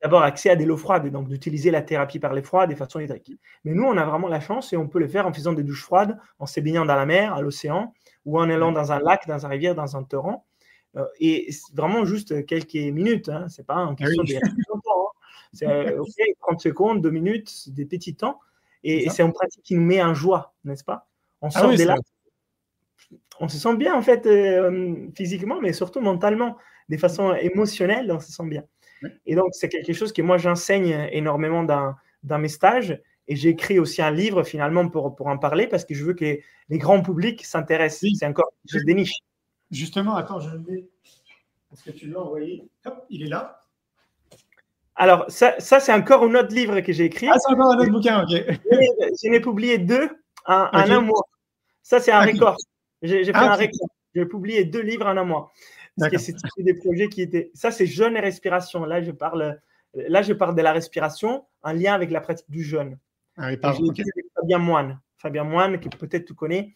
d'avoir accès à de l'eau froide et donc d'utiliser la thérapie par les froids de façon hydrique. Mais nous, on a vraiment la chance et on peut le faire en faisant des douches froides, en se baignant dans la mer, à l'océan, ou en allant dans un lac, dans une rivière, dans un torrent. Et c'est vraiment juste quelques minutes, hein. C'est pas une question de longtemps. Hein. C'est 30 secondes, 2 minutes, des petits temps. Et c'est une pratique qui nous met en joie, n'est-ce pas? On sort de là. On se sent bien, en fait, physiquement, mais surtout mentalement, de façon émotionnelle, on se sent bien. Et donc, c'est quelque chose que moi, j'enseigne énormément dans mes stages. Et j'ai écrit aussi un livre, finalement, pour en parler, parce que je veux que les grands publics s'intéressent. Oui. C'est encore quelque chose de niche. Justement, attends, je le mets. Est-ce que tu l'as envoyé? Hop, il est là. Alors, ça c'est encore un autre livre que j'ai écrit. Ah, c'est encore un autre bouquin, ok. J'en ai publié 2 en un mois. Ça, c'est un record. J'ai fait un record. J'ai publié 2 livres en un mois. Parce que c'était des projets qui étaient… Ça, c'est jeûne et respiration. Là, je parle de la respiration en lien avec la pratique du jeûne. Ah oui, pardon. J'ai écrit avec Fabien Moine. Fabien Moine, que peut-être tu connais,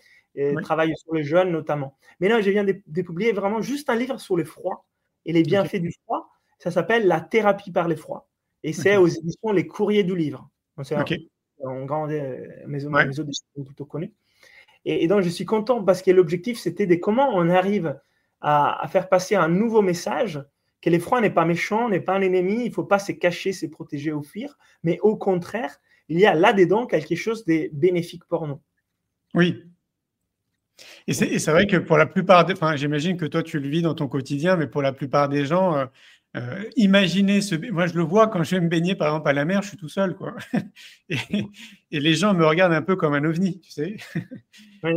travaille sur le jeûne notamment. Mais là, je viens de publier vraiment juste un livre sur le froid et les bienfaits du froid. Ça s'appelle La thérapie par le froid. Et c'est aux éditions Les Courriers du Livre. C'est un grand maison d'édition plutôt connue. Et donc, je suis content parce que l'objectif, c'était de comment on arrive à faire passer un nouveau message, que le froid n'est pas méchant, n'est pas un ennemi, il ne faut pas se cacher, se protéger ou fuir, mais au contraire, il y a là-dedans quelque chose de bénéfique pour nous. Oui. Et c'est vrai que pour la plupart, j'imagine que toi, tu le vis dans ton quotidien, mais pour la plupart des gens… imaginez moi je le vois quand je vais me baigner par exemple à la mer, je suis tout seul quoi. et les gens me regardent un peu comme un ovni, tu sais. Oui.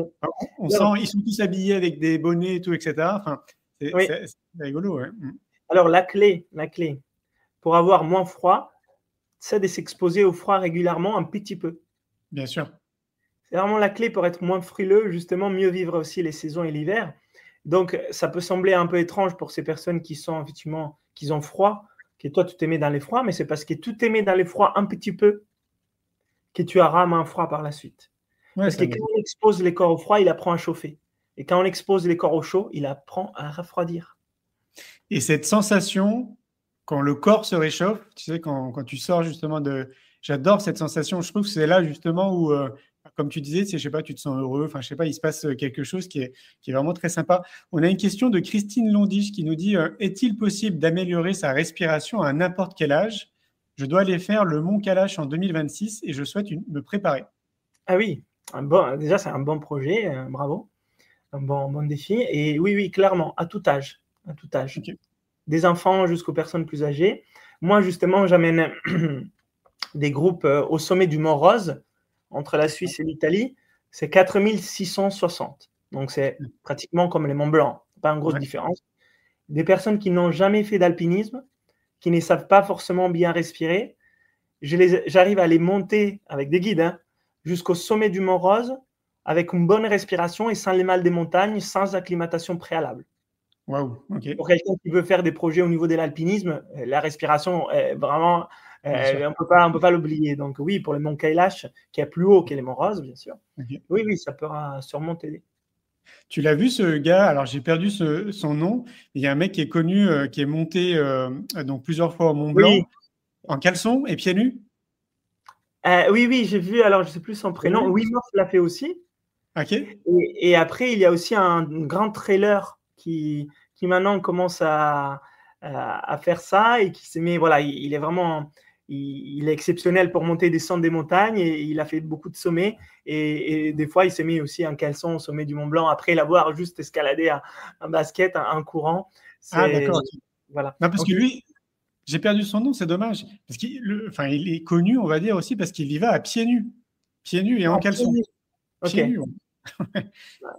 On sent, ils sont tous habillés avec des bonnets et tout, etc. Enfin, c'est rigolo. Ouais. Alors la clé pour avoir moins froid, c'est de s'exposer au froid régulièrement un petit peu. Bien sûr. C'est vraiment la clé pour être moins frileux, justement mieux vivre aussi les saisons et l'hiver. Donc ça peut sembler un peu étrange pour ces personnes qui sont effectivement qu'ils ont froid, que toi, tu t'aimais dans les froids, mais c'est parce que tu t'aimais dans les froids un petit peu que tu auras moins froid par la suite. Parce que quand on expose les corps au froid, il apprend à chauffer. Et quand on expose les corps au chaud, il apprend à refroidir. Et cette sensation, quand le corps se réchauffe, tu sais, quand tu sors justement de… J'adore cette sensation. Je trouve que c'est là justement où… comme tu disais, je sais pas, tu te sens heureux, je sais pas, il se passe quelque chose qui est vraiment très sympa. On a une question de Christine Londige qui nous dit est-il possible d'améliorer sa respiration à n'importe quel âge? Je dois aller faire le Mont Kalash en 2026 et je souhaite me préparer. Ah oui, déjà c'est un bon projet, bravo, un bon défi. Et oui, clairement, à tout âge. Okay. Des enfants jusqu'aux personnes plus âgées. Moi, justement, j'amène des groupes au sommet du Mont Rose, entre la Suisse et l'Italie, c'est 4660. Donc, c'est pratiquement comme les Monts Blancs. Pas une grosse différence. Des personnes qui n'ont jamais fait d'alpinisme, qui ne savent pas forcément bien respirer, j'arrive à les monter avec des guides jusqu'au sommet du Mont Rose avec une bonne respiration et sans les mal des montagnes, sans acclimatation préalable. Wow, okay. Pour quelqu'un qui veut faire des projets au niveau de l'alpinisme, la respiration est vraiment… on ne peut pas l'oublier. Donc oui, pour le Mont Kailash, qui est plus haut que les Monts Roses, bien sûr. Okay. Oui, ça peut sûrement t'aider. Tu l'as vu, ce gars? Alors, j'ai perdu son nom. Il y a un mec qui est connu, qui est monté donc plusieurs fois au Mont Blanc, en caleçon et pieds nus. Oui, j'ai vu. Alors, je ne sais plus son prénom. Wim Hof l'a fait aussi. Ok. Et après, il y a aussi un grand trailer qui maintenant commence à faire ça et qui s'est mis… Voilà, il est vraiment… Il est exceptionnel pour monter et descendre des montagnes et il a fait beaucoup de sommets et des fois il s'est mis aussi en caleçon au sommet du Mont Blanc après l'avoir juste escaladé en basket, en courant. Ah d'accord. Voilà. Non, parce que lui, j'ai perdu son nom, c'est dommage. Parce il est connu, on va dire aussi, parce qu'il y va à pieds nus et en caleçon. Pieds nus.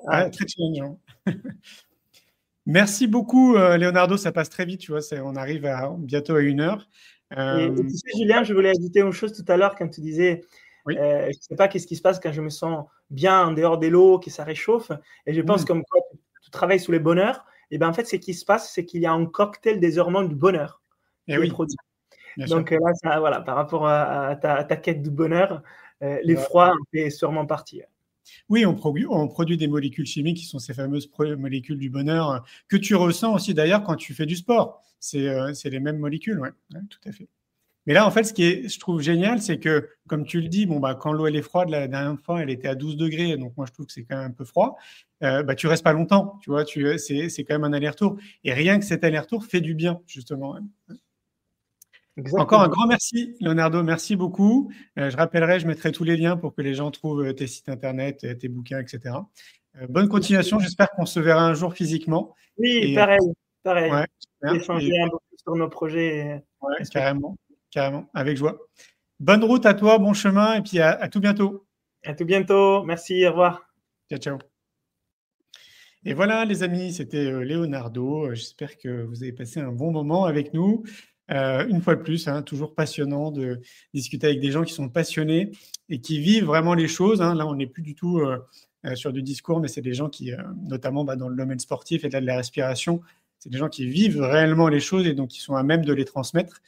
Très challengeant. Merci beaucoup Leonardo, ça passe très vite, tu vois, on arrive bientôt à 1 heure. Et tu sais, Julien, je voulais ajouter une chose tout à l'heure quand tu disais je ne sais pas qu'est-ce qui se passe quand je me sens bien en dehors de l'eau, que ça réchauffe. Et je pense comme quoi tu travailles sous le bonheur. Et bien en fait, ce qui se passe, c'est qu'il y a un cocktail des hormones du bonheur qui est produit. Donc là, voilà, par rapport à ta quête du bonheur, les froids en fait sûrement partie. Oui, on produit des molécules chimiques qui sont ces fameuses molécules du bonheur que tu ressens aussi d'ailleurs quand tu fais du sport. C'est les mêmes molécules, tout à fait. Mais là, en fait, ce qui est, je trouve génial, c'est que, comme tu le dis, quand l'eau elle est froide, la dernière fois, elle était à 12 degrés, donc moi, je trouve que c'est quand même un peu froid. Tu restes pas longtemps, tu vois, c'est quand même un aller-retour. Et rien que cet aller-retour fait du bien, justement. Exactement. Encore un grand merci, Leonardo, merci beaucoup. Je rappellerai, je mettrai tous les liens pour que les gens trouvent tes sites internet, tes bouquins, etc. Bonne continuation, j'espère qu'on se verra un jour physiquement. Oui, pareil. Ouais, échanger un peu plus sur nos projets. Ouais, carrément, avec joie. Bonne route à toi, bon chemin, et puis à tout bientôt. À tout bientôt, merci, au revoir. Ciao. Et voilà, les amis, c'était Leonardo. J'espère que vous avez passé un bon moment avec nous. Une fois de plus, toujours passionnant de discuter avec des gens qui sont passionnés et qui vivent vraiment les choses. Là, on n'est plus du tout sur du discours, mais c'est des gens qui, notamment dans le domaine sportif et de la respiration, c'est des gens qui vivent réellement les choses et donc qui sont à même de les transmettre.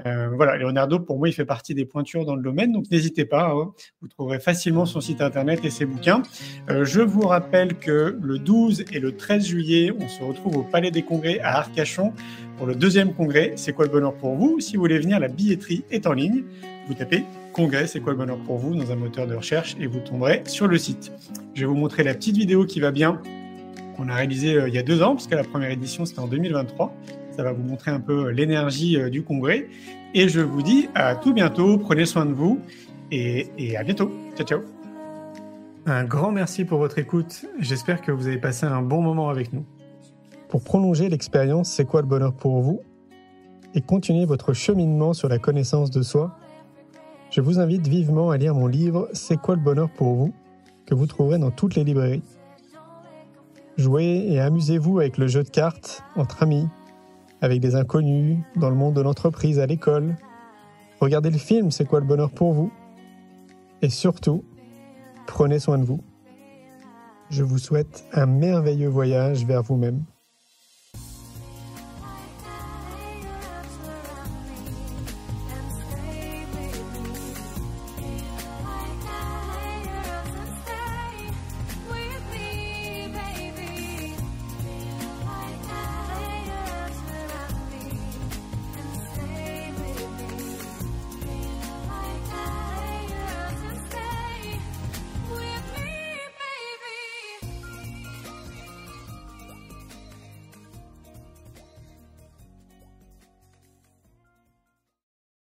Voilà, Leonardo, pour moi, il fait partie des pointures dans le domaine, donc n'hésitez pas, vous trouverez facilement son site internet et ses bouquins. Je vous rappelle que le 12 et le 13 juillet, on se retrouve au Palais des Congrès à Arcachon pour le 2e congrès. C'est quoi le bonheur pour vous? Si vous voulez venir, la billetterie est en ligne. Vous tapez congrès, c'est quoi le bonheur pour vous dans un moteur de recherche et vous tomberez sur le site. Je vais vous montrer la petite vidéo qui va bien, qu'on a réalisée il y a 2 ans, puisque la première édition, c'était en 2023. Ça va vous montrer un peu l'énergie du congrès. Et je vous dis à tout bientôt. Prenez soin de vous et à bientôt. Ciao. Un grand merci pour votre écoute. J'espère que vous avez passé un bon moment avec nous. Pour prolonger l'expérience C'est quoi le bonheur pour vous et continuer votre cheminement sur la connaissance de soi, je vous invite vivement à lire mon livre C'est quoi le bonheur pour vous, que vous trouverez dans toutes les librairies. Jouez et amusez-vous avec le jeu de cartes entre amis, avec des inconnus, dans le monde de l'entreprise, à l'école. Regardez le film C'est quoi le bonheur pour vous. Et surtout, prenez soin de vous. Je vous souhaite un merveilleux voyage vers vous-même.